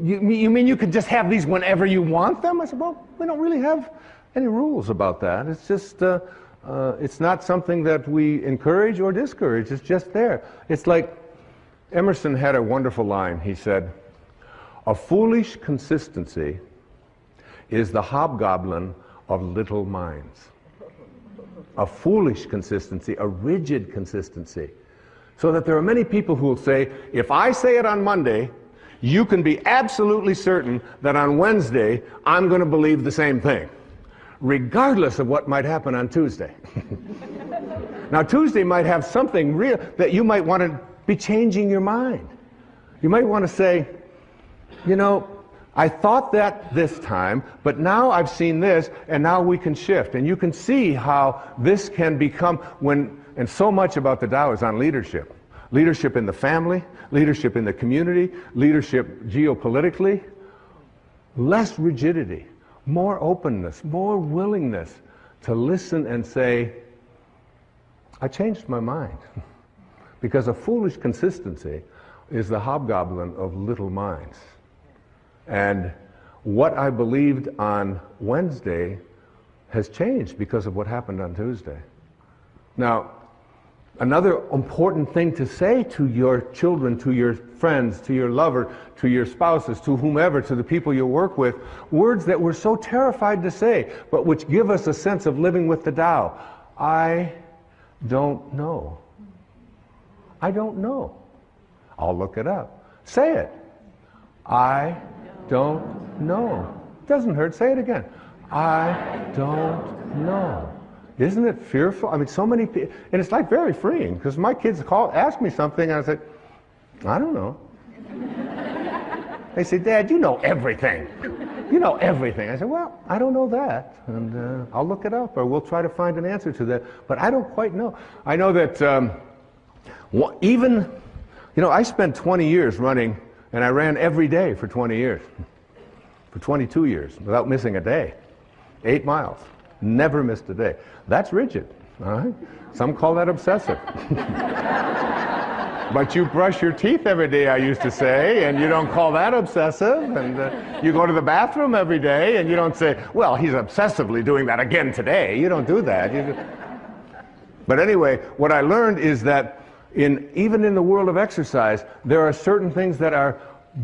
you mean you could just have these whenever you want them? I said, well, we don't really have any rules about that. It's just, it's not something that we encourage or discourage. It's just there. It's like Emerson had a wonderful line. He said, a foolish consistency is the hobgoblin of little minds. A foolish consistency, a rigid consistency. So that there are many people who will say, if I say it on Monday, you can be absolutely certain that on Wednesday I'm going to believe the same thing, regardless of what might happen on Tuesday. Now Tuesday might have something real that you might want to be changing your mind. You might want to say, you know, I thought that this time, but now I've seen this, and now we can shift. And you can see how this can become and so much about the Tao is on leadership. Leadership in the family, leadership in the community, leadership geopolitically. Less rigidity, more openness, more willingness to listen and say, I changed my mind. Because a foolish consistency is the hobgoblin of little minds. And what I believed on Wednesday has changed because of what happened on Tuesday. Now, another important thing to say to your children, to your friends, to your lover, to your spouses, to whomever, to the people you work with, words that we're so terrified to say, but which give us a sense of living with the Tao. I don't know. I don't know. I'll look it up. Say it. I don't know. Doesn't hurt. Say it again. I don't know. Isn't it fearful? I mean, so many people, and it's like very freeing, because my kids ask me something, and I say, I don't know. They say, Dad, you know everything. You know everything. I say, well, I don't know that, and I'll look it up, or we'll try to find an answer to that, but I don't quite know. I know that even, you know, I spent 20 years running, and I ran every day for 20 years, for 22 years, without missing a day. 8 miles. Never missed a day. That's rigid, all right? Some call that obsessive. But you brush your teeth every day, I used to say, and you don't call that obsessive. And you go to the bathroom every day, and you don't say, well, he's obsessively doing that again today. You don't do that. But anyway, what I learned is that even in the world of exercise, there are certain things that are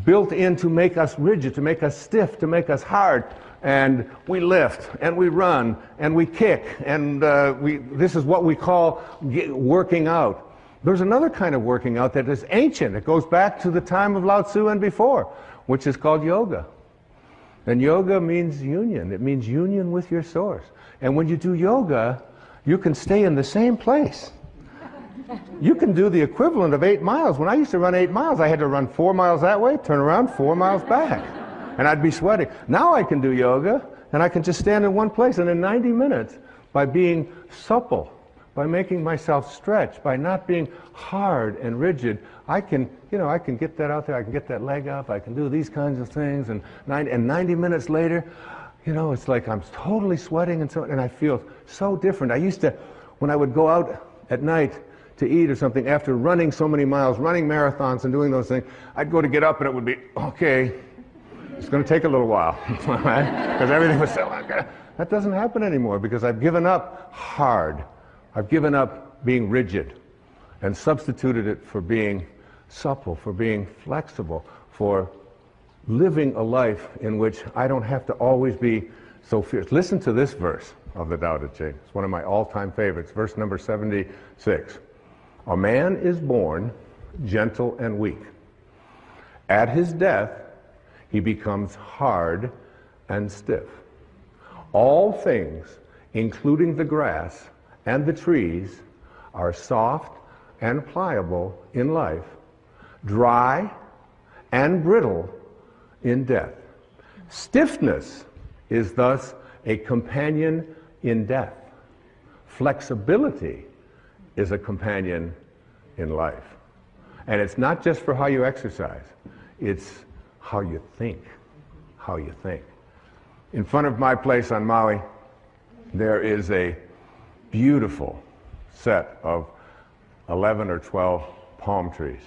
built in to make us rigid, to make us stiff, to make us hard. And we lift, and we run, and we kick, and this is what we call working out. There's another kind of working out that is ancient. It goes back to the time of Lao Tzu and before, which is called yoga. And yoga means union. It means union with your source. And when you do yoga, you can stay in the same place. You can do the equivalent of 8 miles. When I used to run 8 miles, I had to run 4 miles that way, turn around, 4 miles back. And I'd be sweating. Now I can do yoga, and I can just stand in one place. And in 90 minutes, by being supple, by making myself stretch, by not being hard and rigid, I can get that out there. I can get that leg up. I can do these kinds of things. And 90 minutes later, You know, it's like I'm totally sweating and I feel so different. I used to, when I would go out at night to eat or something, after running so many miles, running marathons and doing those things, I'd go to get up and it would be, okay, it's going to take a little while, right? Because everything was so, that doesn't happen anymore because I've given up hard. I've given up being rigid and substituted it for being supple, for being flexible, for living a life in which I don't have to always be so fierce. Listen to this verse of the Tao Te Ching. It's one of my all-time favorites, verse number 76. A man is born gentle and weak. At his death, he becomes hard and stiff. All things, including the grass and the trees, are soft and pliable in life, dry and brittle in death. Stiffness is thus a companion in death. Flexibility is a companion in life. And it's not just for how you exercise, it's how you think, how you think. In front of my place on Maui, there is a beautiful set of 11 or 12 palm trees.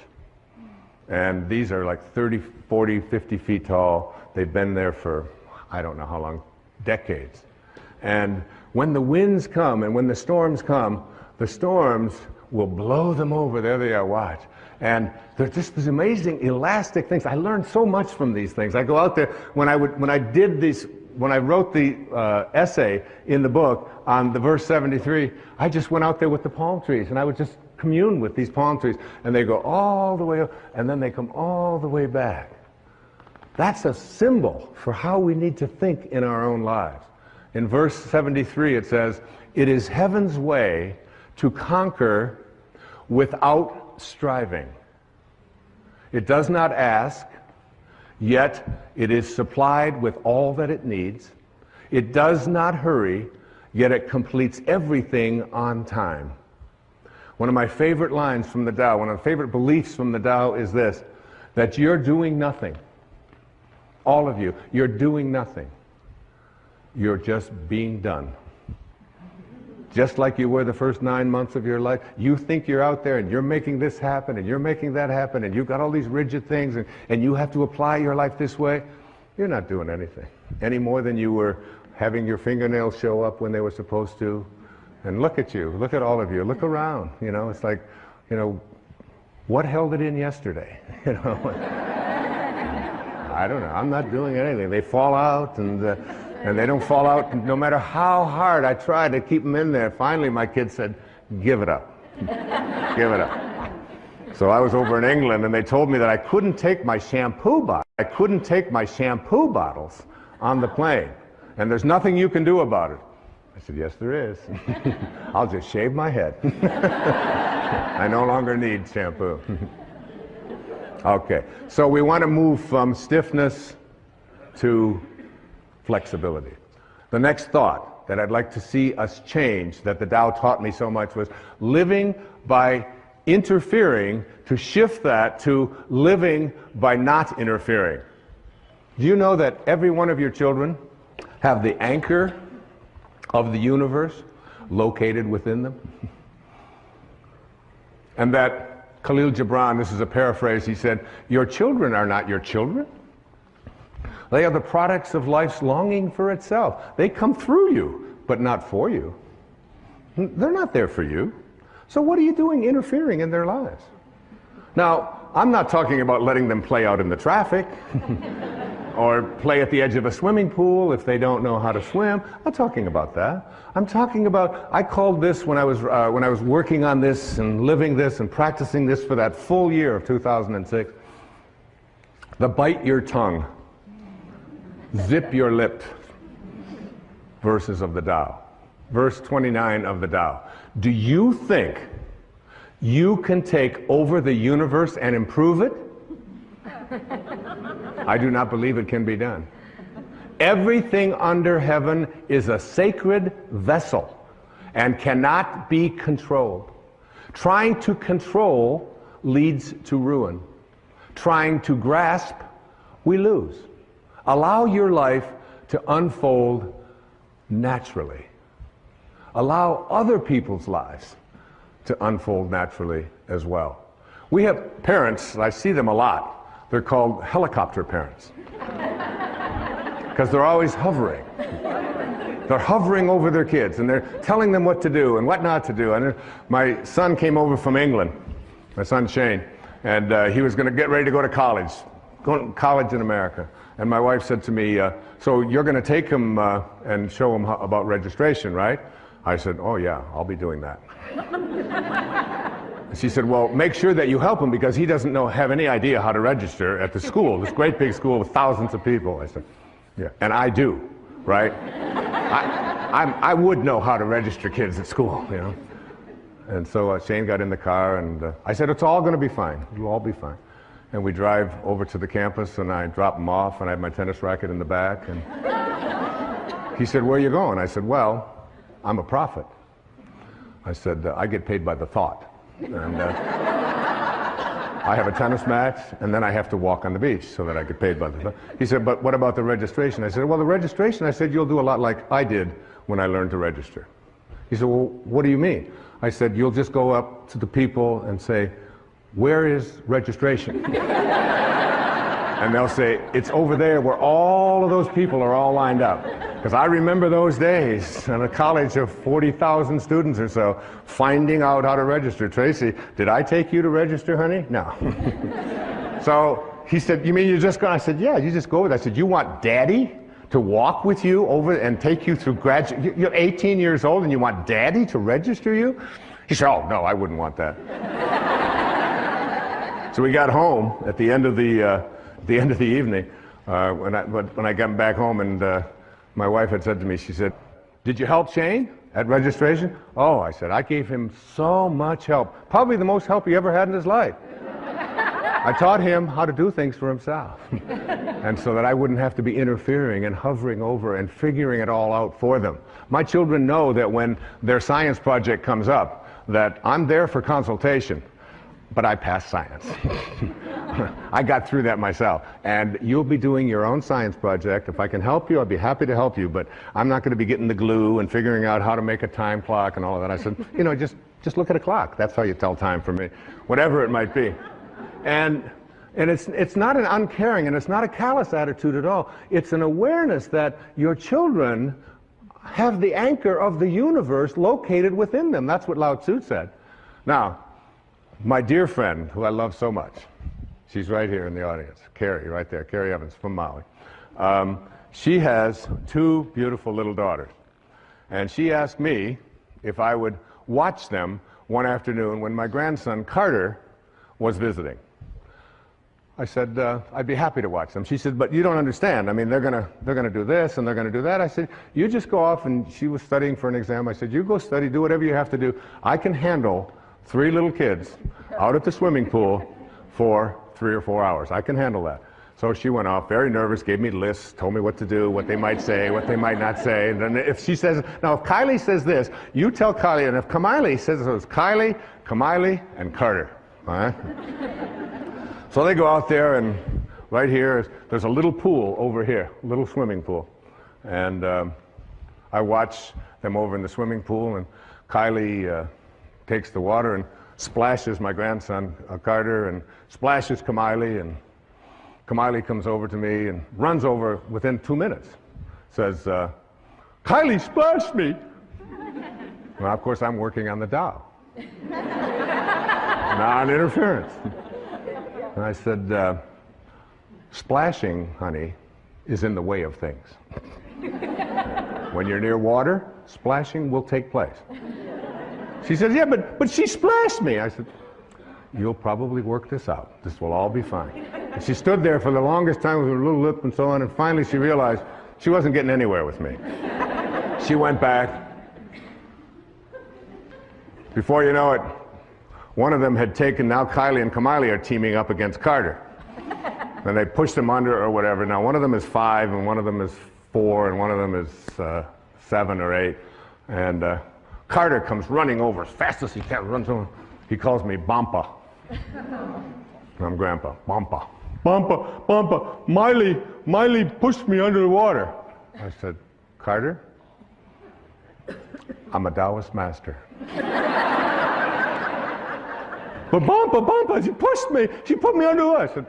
And these are like 30, 40, 50 feet tall. They've been there for, I don't know how long, decades. And when the winds come and when the storms come, the storms will blow them over. There they are, watch. And they're just these amazing elastic things. I learned so much from these things. I go out there, when I wrote the essay in the book on the verse 73, I just went out there with the palm trees and I would just commune with these palm trees, and they go all the way up and then they come all the way back. That's a symbol for how we need to think in our own lives. In verse 73 it says, "It is heaven's way to conquer without striving. It does not ask, yet it is supplied with all that it needs. It does not hurry, yet it completes everything on time." One of my favorite lines from the Tao, one of the favorite beliefs from the Tao is this, that you're doing nothing. All of you, you're doing nothing. You're just being done. Just like you were the first 9 months of your life. You think you're out there and you're making this happen and you're making that happen and you've got all these rigid things and you have to apply your life this way. You're not doing anything. Any more than you were having your fingernails show up when they were supposed to. And look at you, look at all of you, look around, you know, it's like, you know, what held it in yesterday, you know? I don't know, I'm not doing anything. They fall out and they don't fall out no matter how hard I try to keep them in there. Finally my kid said, give it up, give it up. So I was over in England and they told me that I couldn't take my shampoo bottles on the plane. And there's nothing you can do about it. I said, yes, there is. I'll just shave my head. I no longer need shampoo. Okay, so we want to move from stiffness to flexibility. The next thought that I'd like to see us change, that the Tao taught me so much, was living by interfering, to shift that to living by not interfering. Do you know that every one of your children have the anchor of the universe located within them? And that Khalil Gibran, this is a paraphrase, he said, your children are not your children. They are the products of life's longing for itself. They come through you, but not for you. They're not there for you. So what are you doing interfering in their lives? Now, I'm not talking about letting them play out in the traffic or play at the edge of a swimming pool if they don't know how to swim. I'm not talking about that. I'm talking about, I called this when I was working on this and living this and practicing this for that full year of 2006, the bite your tongue, zip your lip verses of the Tao. Verse 29 of the Tao. Do you think you can take over the universe and improve it? I do not believe it can be done. Everything under heaven is a sacred vessel and cannot be controlled. Trying to control leads to ruin. Trying to grasp, we lose. Allow your life to unfold naturally. Allow other people's lives to unfold naturally as well. We have parents, I see them a lot, they're called helicopter parents. Because they're always hovering. They're hovering over their kids and they're telling them what to do and what not to do. And my son came over from England, my son Shane, and he was going to get ready to go to college in America. And my wife said to me, so you're going to take him and show him about registration, right? I said, oh yeah, I'll be doing that. She said, well, make sure that you help him because he doesn't have any idea how to register at the school, this great big school with thousands of people. I said, yeah, and I do, right? I would know how to register kids at school, you know. And so Shane got in the car and I said, it's all going to be fine. It'll all be fine. And we drive over to the campus and I drop him off and I have my tennis racket in the back. And he said, where are you going? I said, well, I'm a prophet. I said, I get paid by the thought. And I have a tennis match, and then I have to walk on the beach so that I get paid by the thought. He said, but what about the registration? I said, well, the registration, I said, you'll do a lot like I did when I learned to register. He said, well, what do you mean? I said, you'll just go up to the people and say, where is registration? And they'll say, it's over there where all of those people are all lined up. Because I remember those days in a college of 40,000 students or so, finding out how to register. Tracy, did I take you to register, honey? No. So he said, you mean you just go? I said, yeah, you just go with it. I said, you want daddy to walk with you over and take you through graduate? You're 18 years old and you want daddy to register you? He said, oh, no, I wouldn't want that. So we got home at the end of the evening, when I got back home, and my wife had said to me, she said, did you help Shane at registration? Oh, I said, I gave him so much help. Probably the most help he ever had in his life. I taught him how to do things for himself. And so that I wouldn't have to be interfering and hovering over and figuring it all out for them. My children know that when their science project comes up, that I'm there for consultation, but I passed science. I got through that myself. And you'll be doing your own science project. If I can help you, I'd be happy to help you, but I'm not going to be getting the glue and figuring out how to make a time clock and all of that. I said, you know, just look at a clock. That's how you tell time for me, whatever it might be. And it's not an uncaring and it's not a callous attitude at all. It's an awareness that your children have the anchor of the universe located within them. That's what Lao Tzu said. Now, my dear friend, who I love so much, she's right here in the audience, Carrie, right there, Carrie Evans from Maui. She has two beautiful little daughters. And she asked me if I would watch them one afternoon when my grandson, Carter, was visiting. I said, I'd be happy to watch them. She said, but you don't understand. I mean, they're gonna do this and they're gonna do that. I said, you just go off, and she was studying for an exam. I said, you go study, do whatever you have to do. I can handle 3 little kids out at the swimming pool for 3 or 4 hours. I can handle that. So she went off, very nervous, gave me lists, told me what to do, what they might say, what they might not say. And then if she says, now if Kylie says this, you tell Kylie, and if Kamiley says it was Kylie, Kamiley, and Carter. All right? So they go out there, and right here, there's a little pool over here, a little swimming pool. And I watch them over in the swimming pool, and Kylie takes the water and splashes my grandson, Carter, and splashes Kamiley, and Kamiley comes over to me and runs over within 2 minutes. Says, Kylie splashed me. Well, of course, I'm working on the Tao. Non-interference. And I said, splashing, honey, is in the way of things. When you're near water, splashing will take place. She said, yeah, but she splashed me. I said, you'll probably work this out. This will all be fine. And she stood there for the longest time with her little lip and so on, and finally she realized she wasn't getting anywhere with me. She went back. Before you know it, one of them had taken, now Kylie and Kamiley are teaming up against Carter. And they pushed him under or whatever. Now one of them is 5, and one of them is 4, and one of them is 7 or 8. And Carter comes running over as fast as he can, runs over. He calls me Bampa. I'm Grandpa. Bampa. Bampa, Bampa, Miley pushed me under the water. I said, Carter, I'm a Taoist master. But Bumpa, she pushed me. She put me under I said,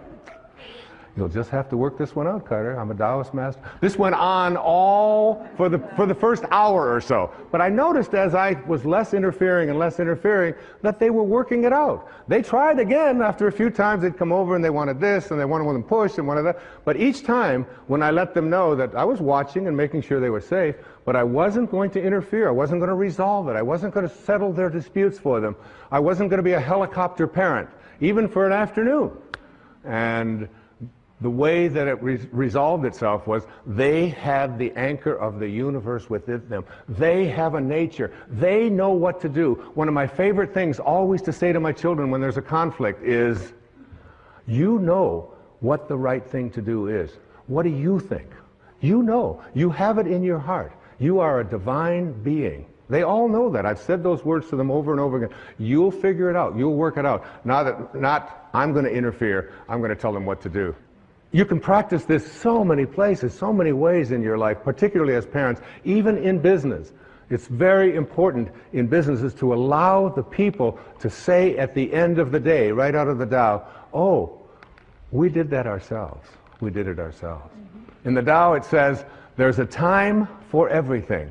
you'll just have to work this one out, Carter. I'm a Taoist master. This went on all for the first hour or so. But I noticed as I was less interfering and less interfering that they were working it out. They tried again after a few times. They'd come over and they wanted this and they wanted them pushed and wanted that. But each time when I let them know that I was watching and making sure they were safe, but I wasn't going to interfere. I wasn't going to resolve it. I wasn't going to settle their disputes for them. I wasn't going to be a helicopter parent, even for an afternoon. And the way that it resolved itself was they had the anchor of the universe within them. They have a nature. They know what to do. One of my favorite things always to say to my children when there's a conflict is, you know what the right thing to do is. What do you think? You know. You have it in your heart. You are a divine being. They all know that. I've said those words to them over and over again. You'll figure it out. You'll work it out. Not I'm going to interfere. I'm going to tell them what to do. You can practice this so many places, so many ways in your life, particularly as parents, even in business. It's very important in businesses to allow the people to say at the end of the day, right out of the Tao, oh, we did that ourselves. We did it ourselves. In the Tao it says, there's a time for everything,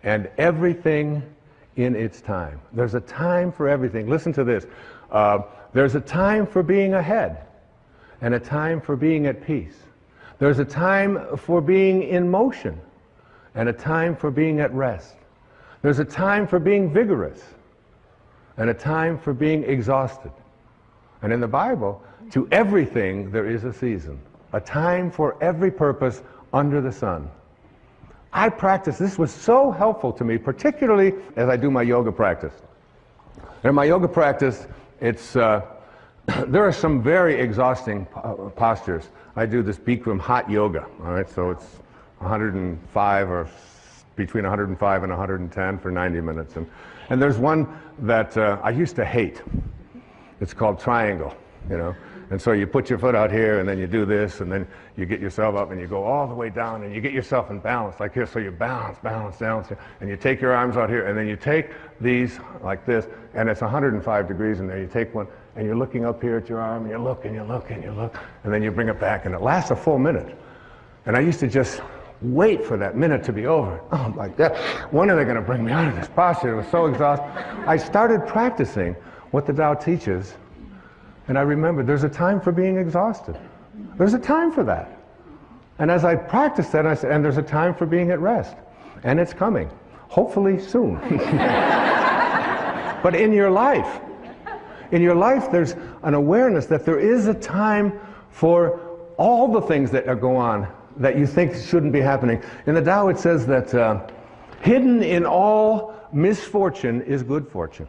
and everything in its time. There's a time for everything. Listen to this. There's a time for being ahead, and a time for being at peace. There's a time for being in motion, and a time for being at rest. There's a time for being vigorous, and a time for being exhausted. And in the Bible, to everything there is a season, a time for every purpose under the sun. I practice, this was so helpful to me, particularly as I do my yoga practice. In my yoga practice, it's there are some very exhausting postures. I do this Bikram hot yoga, all right? So it's 105 or between 105 and 110 for 90 minutes. And there's one that I used to hate. It's called triangle, you know? And so you put your foot out here and then you do this and then you get yourself up and you go all the way down and you get yourself in balance like this. So you balance down, and you take your arms out here and then you take these like this, and it's 105 degrees in there. You take one and you're looking up here at your arm and you look and you look and you look, and then you bring it back and it lasts a full minute. And I used to just wait for that minute to be over. Oh, I'm like that. When are they going to bring me out of this posture? It was so exhausting. I started practicing what the Tao teaches. And I remembered there's a time for being exhausted. There's a time for that. And as I practiced that, I said, and there's a time for being at rest. And it's coming. Hopefully soon. But in your life, there's an awareness that there is a time for all the things that go on that you think shouldn't be happening. In the Tao it says that hidden in all misfortune is good fortune.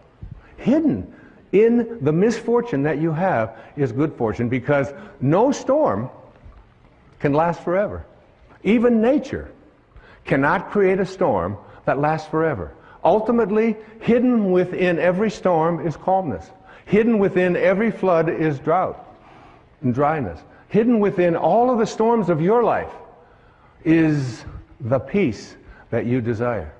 Hidden in the misfortune that you have is good fortune, because no storm can last forever. Even nature cannot create a storm that lasts forever. Ultimately, hidden within every storm is calmness. Hidden within every flood is drought and dryness. Hidden within all of the storms of your life is the peace that you desire.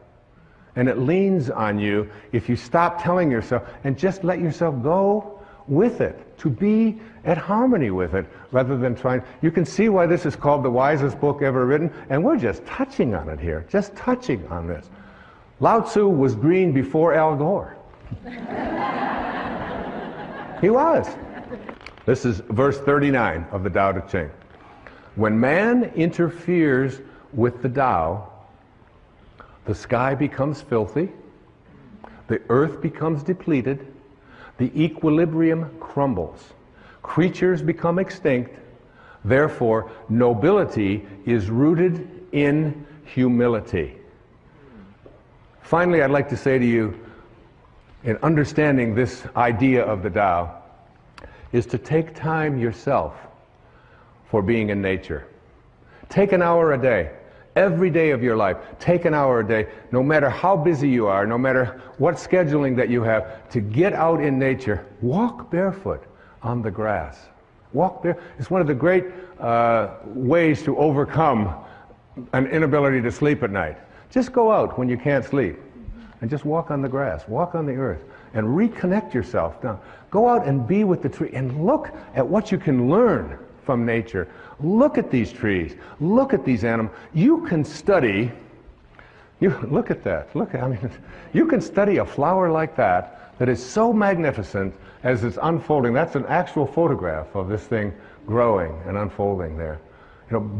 And it leans on you if you stop telling yourself and just let yourself go with it, to be at harmony with it, rather than trying. You can see why this is called the wisest book ever written, and we're just touching on it here, just touching on this. Lao Tzu was green before Al Gore. He was. This is verse 39 of the Tao Te Ching. When man interferes with the Tao, the sky becomes filthy, the earth becomes depleted, the equilibrium crumbles, creatures become extinct, therefore nobility is rooted in humility. Finally, I'd like to say to you, in understanding this idea of the Tao, is to take time yourself for being in nature. Take an hour a day. Every day of your life, take an hour a day, no matter how busy you are, no matter what scheduling that you have, to get out in nature. Walk barefoot on the grass. Walk bare. It's one of the great ways to overcome an inability to sleep at night. Just go out when you can't sleep and just walk on the grass, walk on the earth, and reconnect yourself down. Go out and be with the tree and look at what you can learn from nature. Look at these trees. Look at these animals. You can study. Look at that. You can study a flower like that is so magnificent as it's unfolding. That's an actual photograph of this thing growing and unfolding there.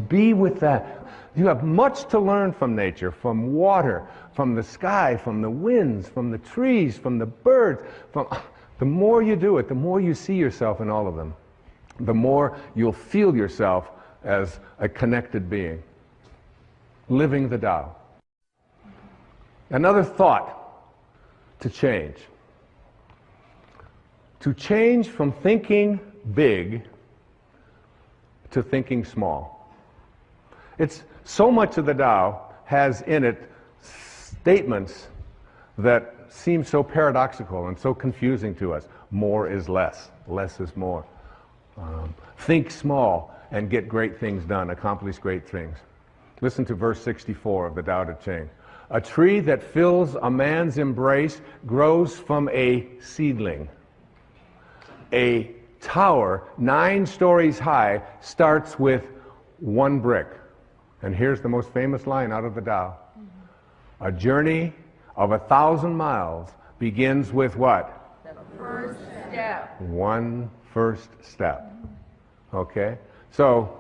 Be with that. You have much to learn from nature, from water, from the sky, from the winds, from the trees, from the birds. The more you do it, the more you see yourself in all of them, the more you'll feel yourself as a connected being, living the Tao. Another thought to change. To change from thinking big to thinking small. It's so much of the Tao has in it statements that seem so paradoxical and so confusing to us. More is less. Less is more. Think small and get great things done. Accomplish great things. Listen to verse 64 of the Tao Te Ching. A tree that fills a man's embrace grows from a seedling. A tower 9 stories high starts with 1 brick. And here's the most famous line out of the Tao. A journey of 1,000 miles begins with what? The first step. 1 first step. Okay? So,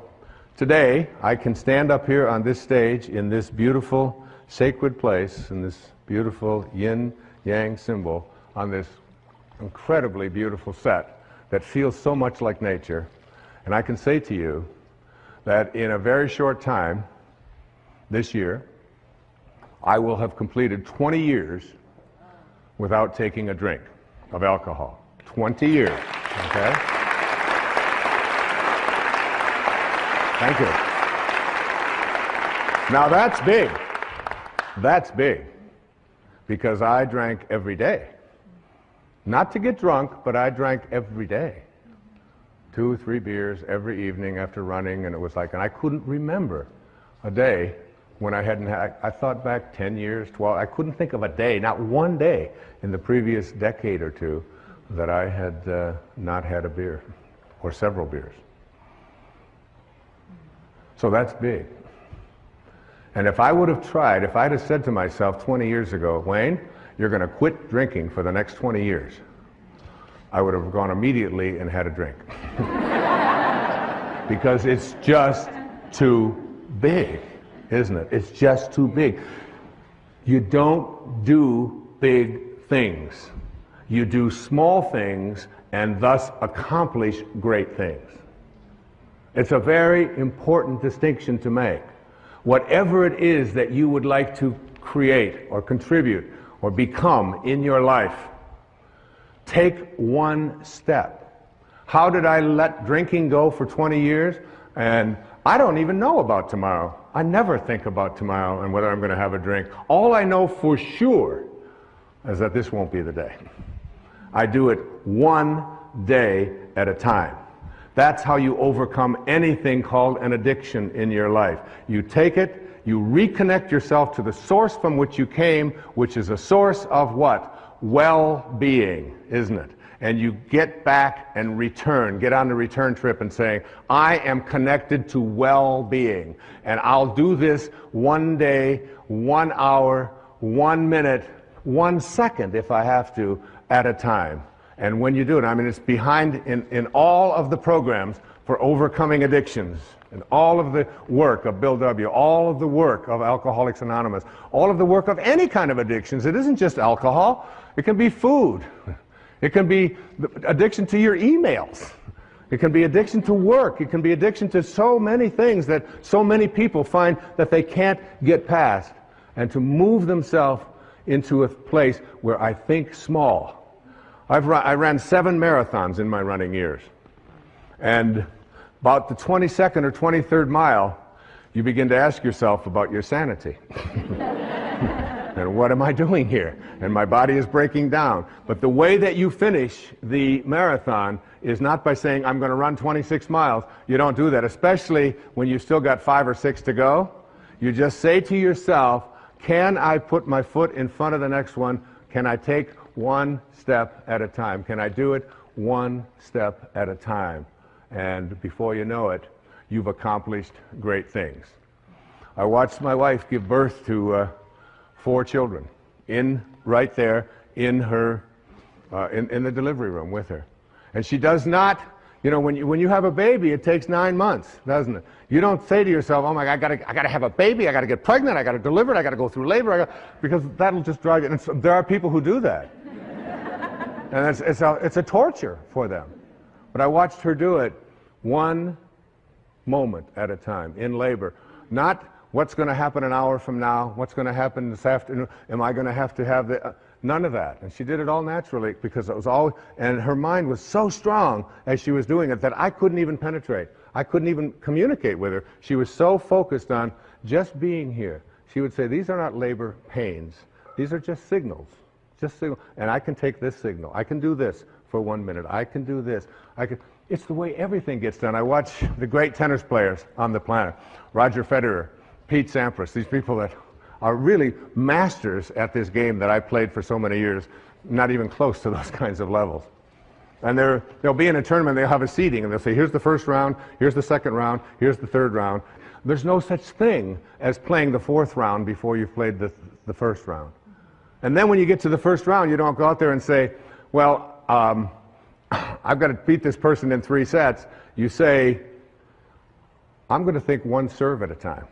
today I can stand up here on this stage in this beautiful sacred place, in this beautiful yin-yang symbol, on this incredibly beautiful set that feels so much like nature. And I can say to you that in a very short time, this year, I will have completed 20 years without taking a drink of alcohol. 20 years, okay? Thank you. Now that's big. That's big. Because I drank every day. Not to get drunk, but I drank every day. 2 or 3 beers every evening after running, and it was like, and I couldn't remember a day when I hadn't had, I thought back 10 years, 12, I couldn't think of a day, not one day in the previous decade or two that I had not had a beer, or several beers. So that's big. And if I would have tried, if I'd have said to myself 20 years ago, Wayne, you're going to quit drinking for the next 20 years, I would have gone immediately and had a drink. Because it's just too big, isn't it? It's just too big. You don't do big things. You do small things and thus accomplish great things. It's a very important distinction to make. Whatever it is that you would like to create or contribute or become in your life, take 1 step. How did I let drinking go for 20 years? And I don't even know about tomorrow. I never think about tomorrow and whether I'm going to have a drink. All I know for sure is that this won't be the day. I do it 1 day at a time. That's how you overcome anything called an addiction in your life. You take it, you reconnect yourself to the source from which you came, which is a source of what? Well-being, isn't it? And you get back and return, get on the return trip and say, I am connected to well-being. And I'll do this 1 day, 1 hour, 1 minute, 1 second if I have to, at a time. And when you do it, I mean, it's behind in all of the programs for overcoming addictions, and all of the work of Bill W., all of the work of Alcoholics Anonymous, all of the work of any kind of addictions. It isn't just alcohol. It can be food. It can be addiction to your emails. It can be addiction to work. It can be addiction to so many things that so many people find that they can't get past. And to move themselves into a place where I think small. I ran 7 marathons in my running years. And about the 22nd or 23rd mile, you begin to ask yourself about your sanity. And what am I doing here? And my body is breaking down. But the way that you finish the marathon is not by saying, I'm going to run 26 miles. You don't do that, especially when you've still got 5 or 6 to go. You just say to yourself, can I put my foot in front of the next one? Can I take one step at a time? Can I do it one step at a time? And before you know it, you've accomplished great things. I watched my wife give birth to 4 children right there in her in the delivery room with her. And she does not, you know, when you have a baby, it takes 9 months, doesn't it? You don't say to yourself, oh my God, I gotta have a baby, I gotta get pregnant, I gotta deliver it, I gotta go through labor, because that'll just drive you. And there are people who do that. And it's a torture for them. But I watched her do it one moment at a time in labor. Not what's going to happen an hour from now, what's going to happen this afternoon, am I going to have the... none of that. And she did it all naturally because it was all... And her mind was so strong as she was doing it that I couldn't even penetrate. I couldn't even communicate with her. She was so focused on just being here. She would say, these are not labor pains. These are just signals. Just signal. And I can take this signal. I can do this for 1 minute. I can do this. It's the way everything gets done. I watch the great tennis players on the planet. Roger Federer, Pete Sampras, these people that are really masters at this game that I played for so many years, not even close to those kinds of levels. And they'll be in a tournament, they'll have a seeding, and they'll say, here's the first round, here's the second round, here's the third round. There's no such thing as playing the 4th round before you've played the first round. And then when you get to the first round, you don't go out there and say, well, I've got to beat this person in 3 sets. You say, I'm going to think 1 serve at a time.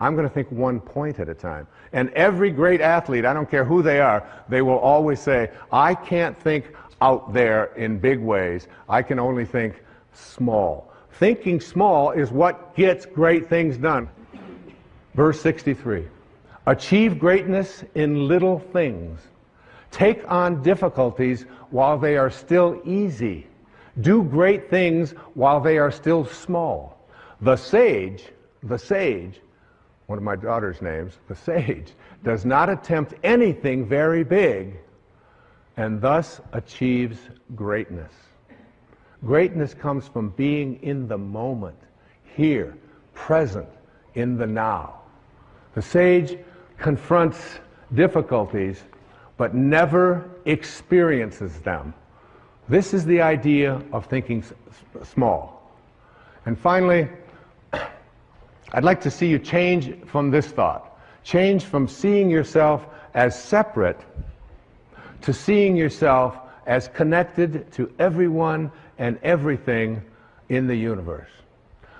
I'm going to think 1 point at a time. And every great athlete, I don't care who they are, they will always say, I can't think out there in big ways. I can only think small. Thinking small is what gets great things done. Verse 63. Achieve greatness in little things. Take on difficulties while they are still easy. Do great things while they are still small. The sage, one of my daughter's names, the sage, does not attempt anything very big and thus achieves greatness. Greatness comes from being in the moment, here, present, in the now. The sage confronts difficulties but never experiences them. This is the idea of thinking small. And finally, I'd like to see you change from this thought. Change from seeing yourself as separate to seeing yourself as connected to everyone and everything in the universe.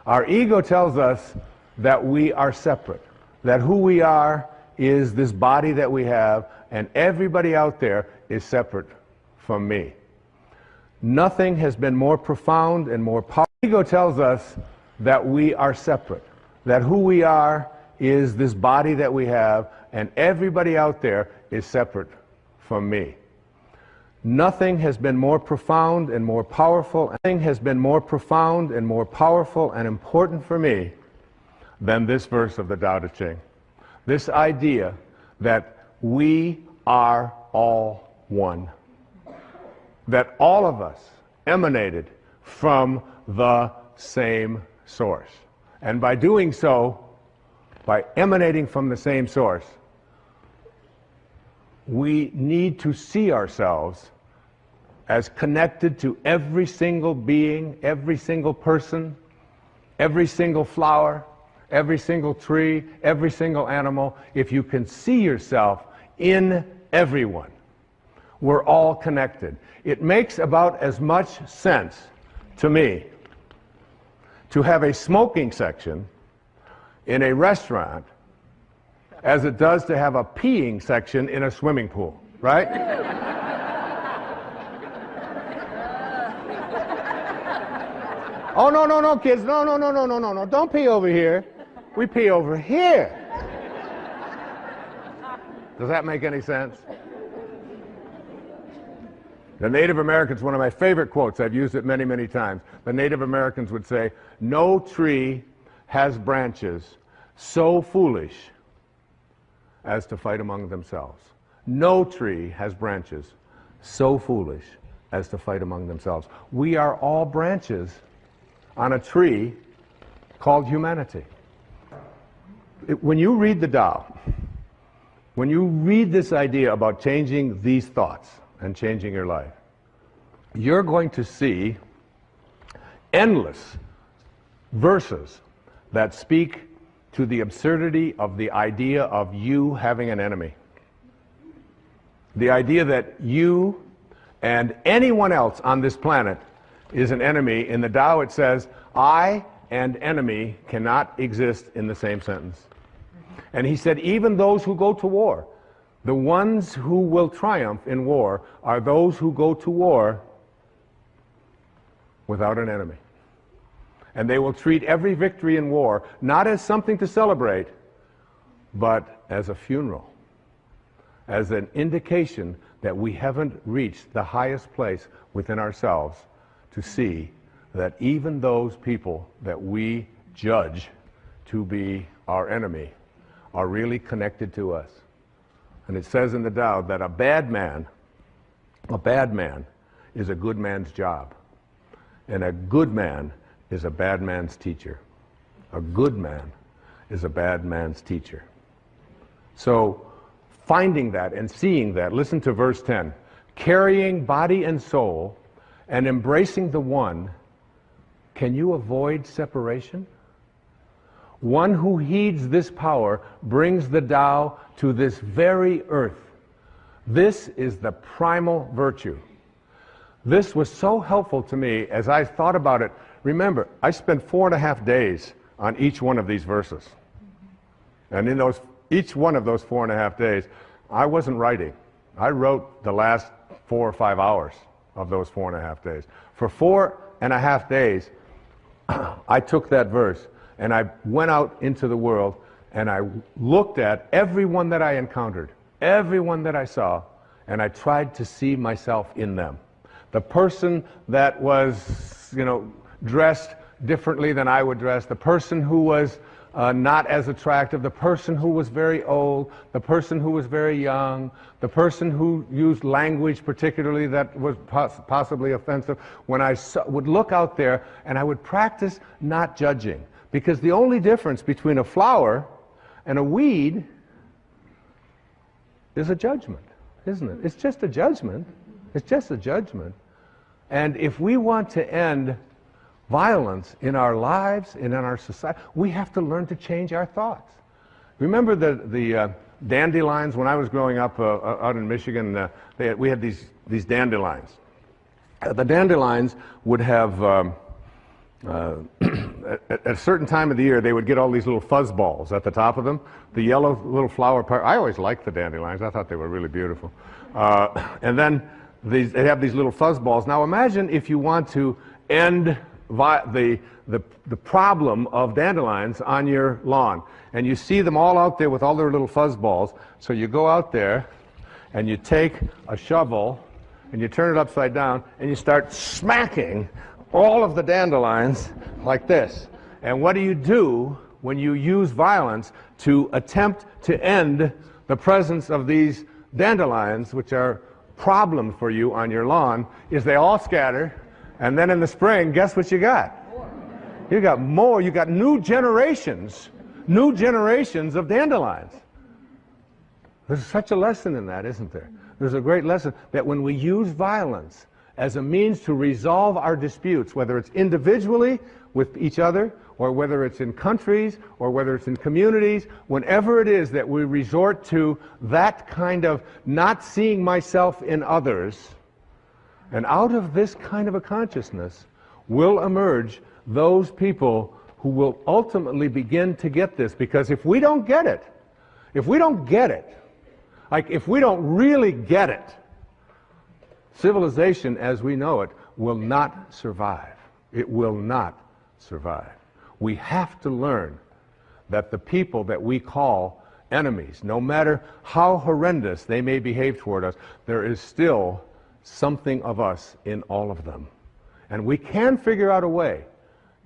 Our ego tells us that we are separate, that who we are is this body that we have, and everybody out there is separate from me. Nothing has been more profound and more powerful. Ego tells us that we are separate, that who we are is this body that we have, and everybody out there is separate from me. Nothing has been more profound and more powerful, nothing has been more profound and more powerful and important for me than this verse of the Tao Te Ching. This idea that we are all one. That all of us emanated from the same source. And by doing so, by emanating from the same source, we need to see ourselves as connected to every single being, every single person, every single flower, every single tree, every single animal. If you can see yourself in everyone, we're all connected. It makes about as much sense to me to have a smoking section in a restaurant as it does to have a peeing section in a swimming pool, right? Oh, no, kids, no, don't pee over here. We pee over here. Does that make any sense? The Native Americans, one of my favorite quotes, I've used it many, many times. The Native Americans would say, no tree has branches so foolish as to fight among themselves. No tree has branches so foolish as to fight among themselves. We are all branches on a tree called humanity. when you read the Tao, when you read this idea about changing these thoughts and changing your life, you're going to see endless verses that speak to the absurdity of the idea of you having an enemy. The idea that you and anyone else on this planet is an enemy. In the Tao it says, I and enemy cannot exist in the same sentence. And he said, even those who go to war, the ones who will triumph in war are those who go to war without an enemy. And they will treat every victory in war not as something to celebrate, but as a funeral, as an indication that we haven't reached the highest place within ourselves to see that even those people that we judge to be our enemy are really connected to us. And it says in the Tao that a bad man is a good man's job, and a good man is a bad man's teacher. A good man is a bad man's teacher. So finding that and seeing that, listen to verse 10. Carrying body and soul and embracing the one, can you avoid separation? One who heeds this power brings the Tao to this very earth. This is the primal virtue. This was so helpful to me as I thought about it. Remember, I spent 4.5 days on each one of these verses. And in each one of those 4.5 days, I wasn't writing. I wrote the last 4 or 5 hours of those 4.5 days. For 4.5 days, I took that verse and I went out into the world and I looked at everyone that I encountered, everyone that I saw, and I tried to see myself in them. The person that was, dressed differently than I would dress, the person who was not as attractive, the person who was very old, the person who was very young, the person who used language particularly that was possibly offensive. When I would look out there and I would practice not judging, because the only difference between a flower and a weed is a judgment, isn't it? It's just a judgment. It's just a judgment. And if we want to end violence in our lives and in our society, we have to learn to change our thoughts. Remember the dandelions? When I was growing up out in Michigan, we had these dandelions. The dandelions would have, at a certain time of the year, they would get all these little fuzz balls at the top of them. The yellow little flower part. I always liked the dandelions. I thought they were really beautiful. And then they have these little fuzz balls. Now imagine if you want to end the problem of dandelions on your lawn, and you see them all out there with all their little fuzz balls. So you go out there and you take a shovel and you turn it upside down and you start smacking all of the dandelions like this. And what do you do when you use violence to attempt to end the presence of these dandelions, which are problems for you on your lawn? Is they all scatter. And then in the spring, guess what you got? You got more. You got new generations of dandelions. There's such a lesson in that, isn't there? There's a great lesson that when we use violence as a means to resolve our disputes, whether it's individually with each other, or whether it's in countries, or whether it's in communities, whenever it is that we resort to that kind of not seeing myself in others, and out of this kind of a consciousness will emerge those people who will ultimately begin to get this. Because if we don't get it, like if we don't really get it, civilization as we know it will not survive. It will not survive. We have to learn that the people that we call enemies, no matter how horrendous they may behave toward us, there is still something of us in all of them. And we can figure out a way.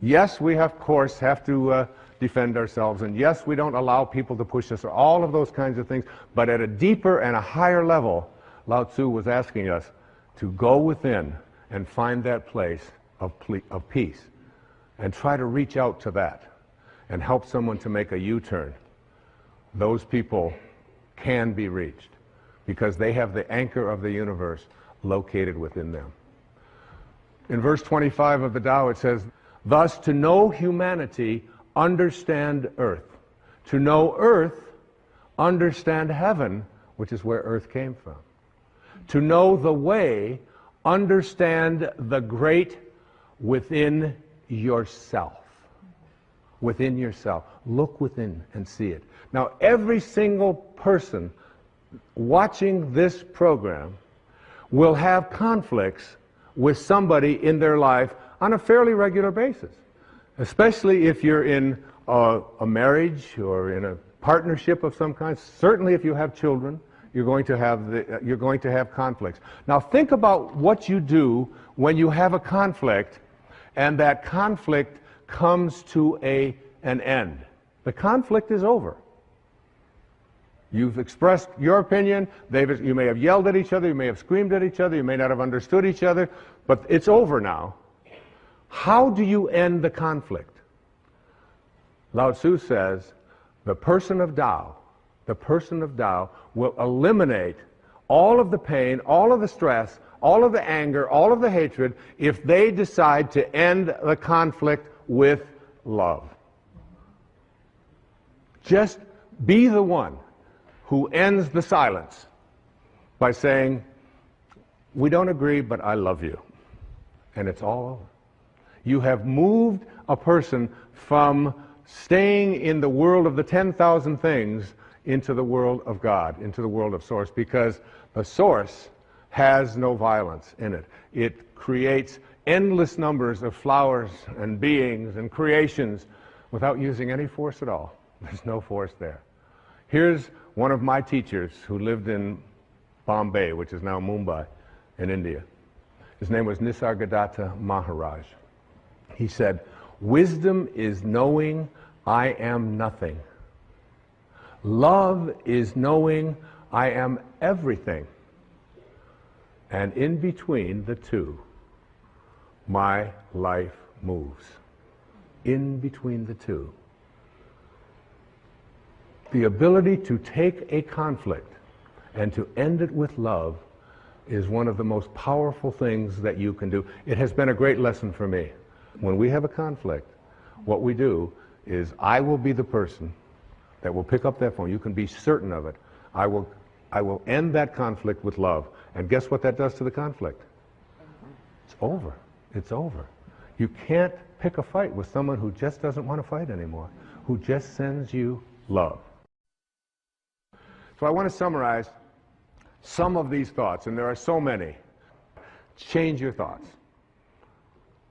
Yes, we of course have to defend ourselves, and yes, we don't allow people to push us, or all of those kinds of things, but at a deeper and a higher level, Lao Tzu was asking us to go within and find that place of peace, and try to reach out to that, and help someone to make a U-turn, those people can be reached because they have the anchor of the universe located within them. In verse 25 of the Tao it says, thus to know humanity, understand earth. To know earth, understand heaven, which is where earth came from. To know the way, understand the great within yourself. Within yourself. Look within and see it. Now, every single person watching this program will have conflicts with somebody in their life on a fairly regular basis. Especially if you're in a marriage or in a partnership of some kind. Certainly if you have children, you're going to have conflicts. Now think about what you do when you have a conflict and that conflict comes to an end. The conflict is over. You've expressed your opinion, you may have yelled at each other, you may have screamed at each other, you may not have understood each other, but it's over now. How do you end the conflict? Lao Tzu says, the person of Tao will eliminate all of the pain, all of the stress, all of the anger, all of the hatred, if they decide to end the conflict with love. Just be the one who ends the silence by saying, we don't agree, but I love you. And it's all over. You have moved a person from staying in the world of the 10,000 things into the world of God, into the world of Source, because the Source has no violence in it. It creates endless numbers of flowers and beings and creations without using any force at all. There's no force there. Here's one of my teachers who lived in Bombay, which is now Mumbai, in India. His name was Nisargadatta Maharaj. He said, wisdom is knowing I am nothing. Love is knowing I am everything. And in between the two, my life moves. In between the two. The ability to take a conflict and to end it with love is one of the most powerful things that you can do. It has been a great lesson for me. When we have a conflict, what we do is I will be the person that will pick up that phone. You can be certain of it. I will end that conflict with love. And guess what that does to the conflict? It's over. It's over. You can't pick a fight with someone who just doesn't want to fight anymore, who just sends you love. So I want to summarize some of these thoughts, and there are so many. Change your thoughts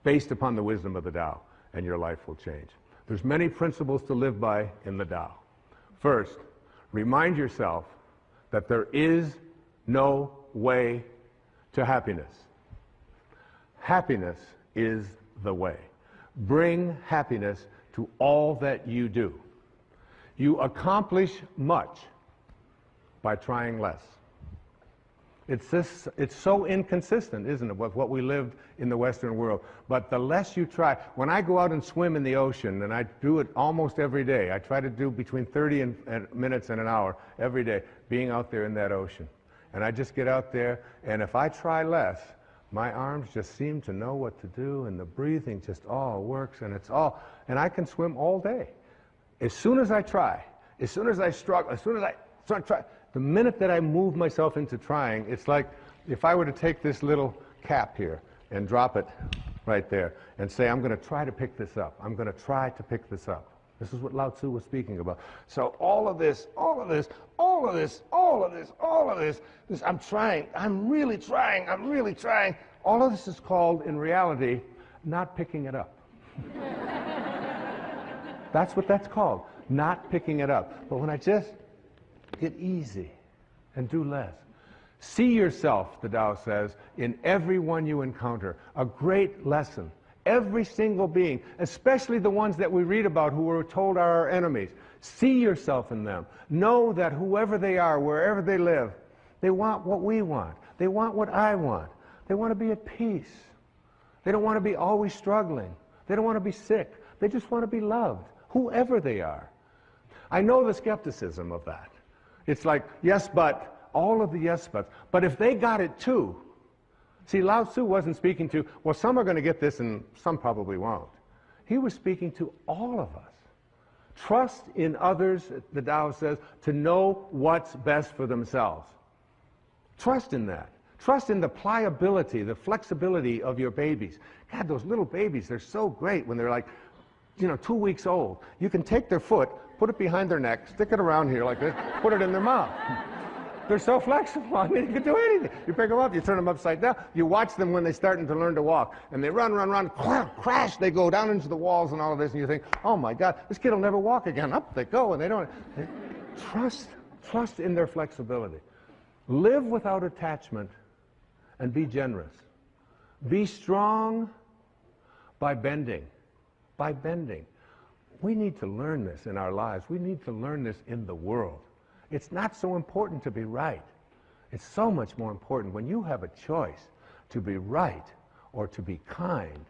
based upon the wisdom of the Tao, and your life will change. There's many principles to live by in the Tao. First, remind yourself that there is no way to happiness. Happiness is the way. Bring happiness to all that you do. You accomplish much by trying less. It's so inconsistent, isn't it, with what we lived in the Western world. But the less you try, when I go out and swim in the ocean, and I do it almost every day, I try to do between 30 minutes and an hour every day, being out there in that ocean. And I just get out there, and if I try less, my arms just seem to know what to do, and the breathing just all works, and and I can swim all day. As soon as I try, as soon as I struggle, as soon as I start trying, the minute that I move myself into trying, it's like if I were to take this little cap here and drop it right there and say, I'm going to try to pick this up. I'm going to try to pick this up. This is what Lao Tzu was speaking about. So all of this, I'm trying, I'm really trying. All of this is called, in reality, not picking it up. That's what that's called, not picking it up. But when I just get easy and do less. See yourself, the Tao says, in everyone you encounter. A great lesson. Every single being, especially the ones that we read about who we're told are our enemies. See yourself in them. Know that whoever they are, wherever they live, they want what we want. They want what I want. They want to be at peace. They don't want to be always struggling. They don't want to be sick. They just want to be loved, whoever they are. I know the skepticism of that. It's like, yes, but, all of the yes, buts. But if they got it too, see, Lao Tzu wasn't speaking to, well, some are going to get this and some probably won't. He was speaking to all of us. Trust in others, the Tao says, to know what's best for themselves. Trust in that. Trust in the pliability, the flexibility of your babies. God, those little babies, they're so great when they're like, 2 weeks old. You can take their foot, put it behind their neck, stick it around here like this, put it in their mouth. They're so flexible. I mean, you can do anything. You pick them up, you turn them upside down. You watch them when they're starting to learn to walk. And they run, crash, they go down into the walls and all of this. And you think, oh my God, this kid will never walk again. Up they go, and they don't. Trust in their flexibility. Live without attachment and be generous. Be strong by bending. By bending. We need to learn this in our lives. We need to learn this in the world. It's not so important to be right. It's so much more important when you have a choice to be right or to be kind.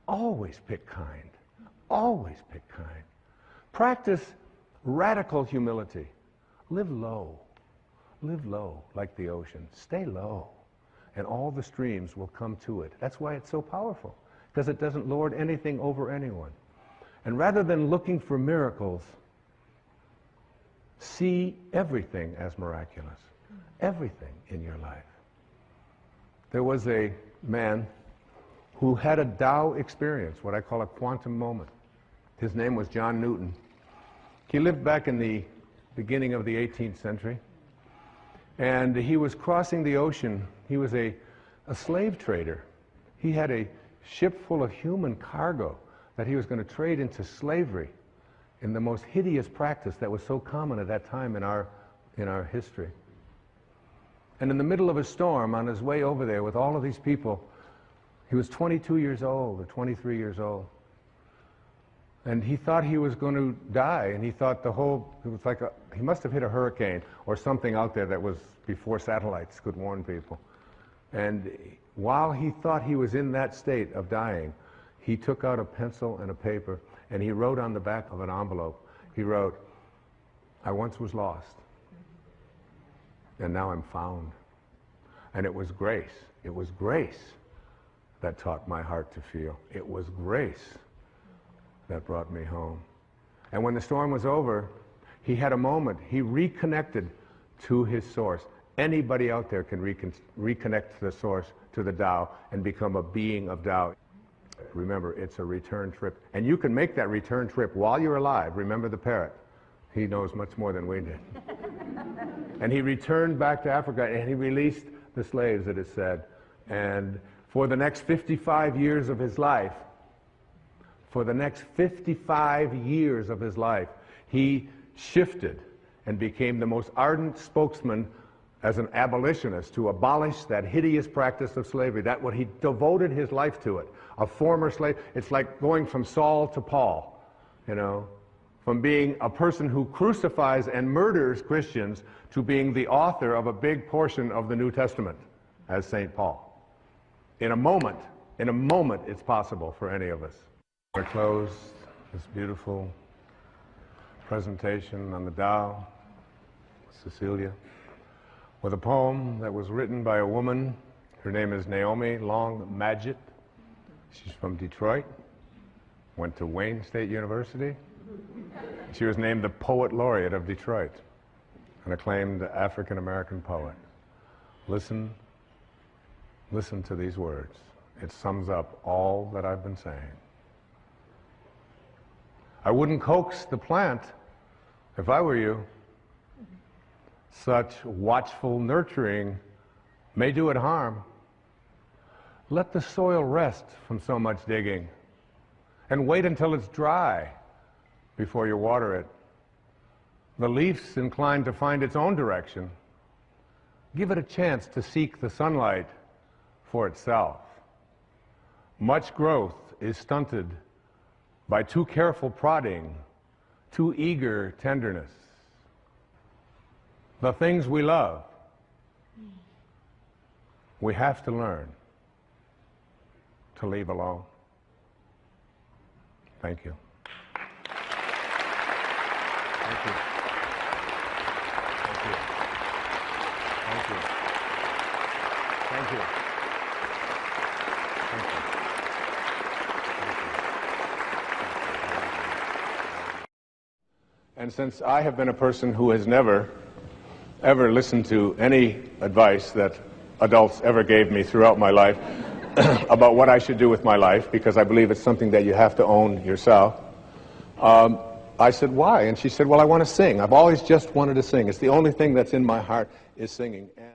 Always pick kind. Always pick kind. Practice radical humility. Live low. Live low like the ocean. Stay low. And all the streams will come to it. That's why it's so powerful, because it doesn't lord anything over anyone. And rather than looking for miracles, see everything as miraculous. Everything in your life. There was a man who had a Tao experience, what I call a quantum moment. His name was John Newton. He lived back in the beginning of the 18th century. And he was crossing the ocean. He was a slave trader. He had a ship full of human cargo that he was going to trade into slavery in the most hideous practice that was so common at that time in our history. And in the middle of a storm, on his way over there with all of these people, he was 22 years old or 23 years old. And he thought he was going to die, and he thought it was like he must have hit a hurricane or something out there that was before satellites could warn people. And while he thought he was in that state of dying, he took out a pencil and a paper, and he wrote on the back of an envelope, he wrote, "I once was lost, and now I'm found." And it was grace. It was grace that taught my heart to feel. It was grace that brought me home. And when the storm was over, he had a moment. He reconnected to his source. Anybody out there can reconnect to the source, to the Tao, and become a being of Tao. Remember, it's a return trip. And you can make that return trip while you're alive. Remember the parrot. He knows much more than we did. And he returned back to Africa, and he released the slaves, it is said. And for the next 55 years of his life, he shifted and became the most ardent spokesman as an abolitionist to abolish that hideous practice of slavery. That's what he devoted his life to it. A former slave, it's like going from Saul to Paul, from being a person who crucifies and murders Christians to being the author of a big portion of the New Testament as St. Paul. In a moment, it's possible for any of us. I close this beautiful presentation on the Tao, Cecilia, with a poem that was written by a woman. Her name is Naomi Long Madgett. She's from Detroit, went to Wayne State University. She was named the Poet Laureate of Detroit, an acclaimed African-American poet. Listen to these words. It sums up all that I've been saying. I wouldn't coax the plant if I were you. Such watchful nurturing may do it harm. Let the soil rest from so much digging, and wait until it's dry before you water it. The leaf's inclined to find its own direction. Give it a chance to seek the sunlight for itself. Much growth is stunted by too careful prodding, too eager tenderness. The things we love, we have to learn to leave alone. Thank you. Thank you. Thank you. Thank you. Thank you. Thank you. And since I have been a person who has never, ever listened to any advice that adults ever gave me throughout my life about what I should do with my life, because I believe it's something that you have to own yourself, I said, why? And she said, well, I want to sing. I've always just wanted to sing. It's the only thing that's in my heart is singing.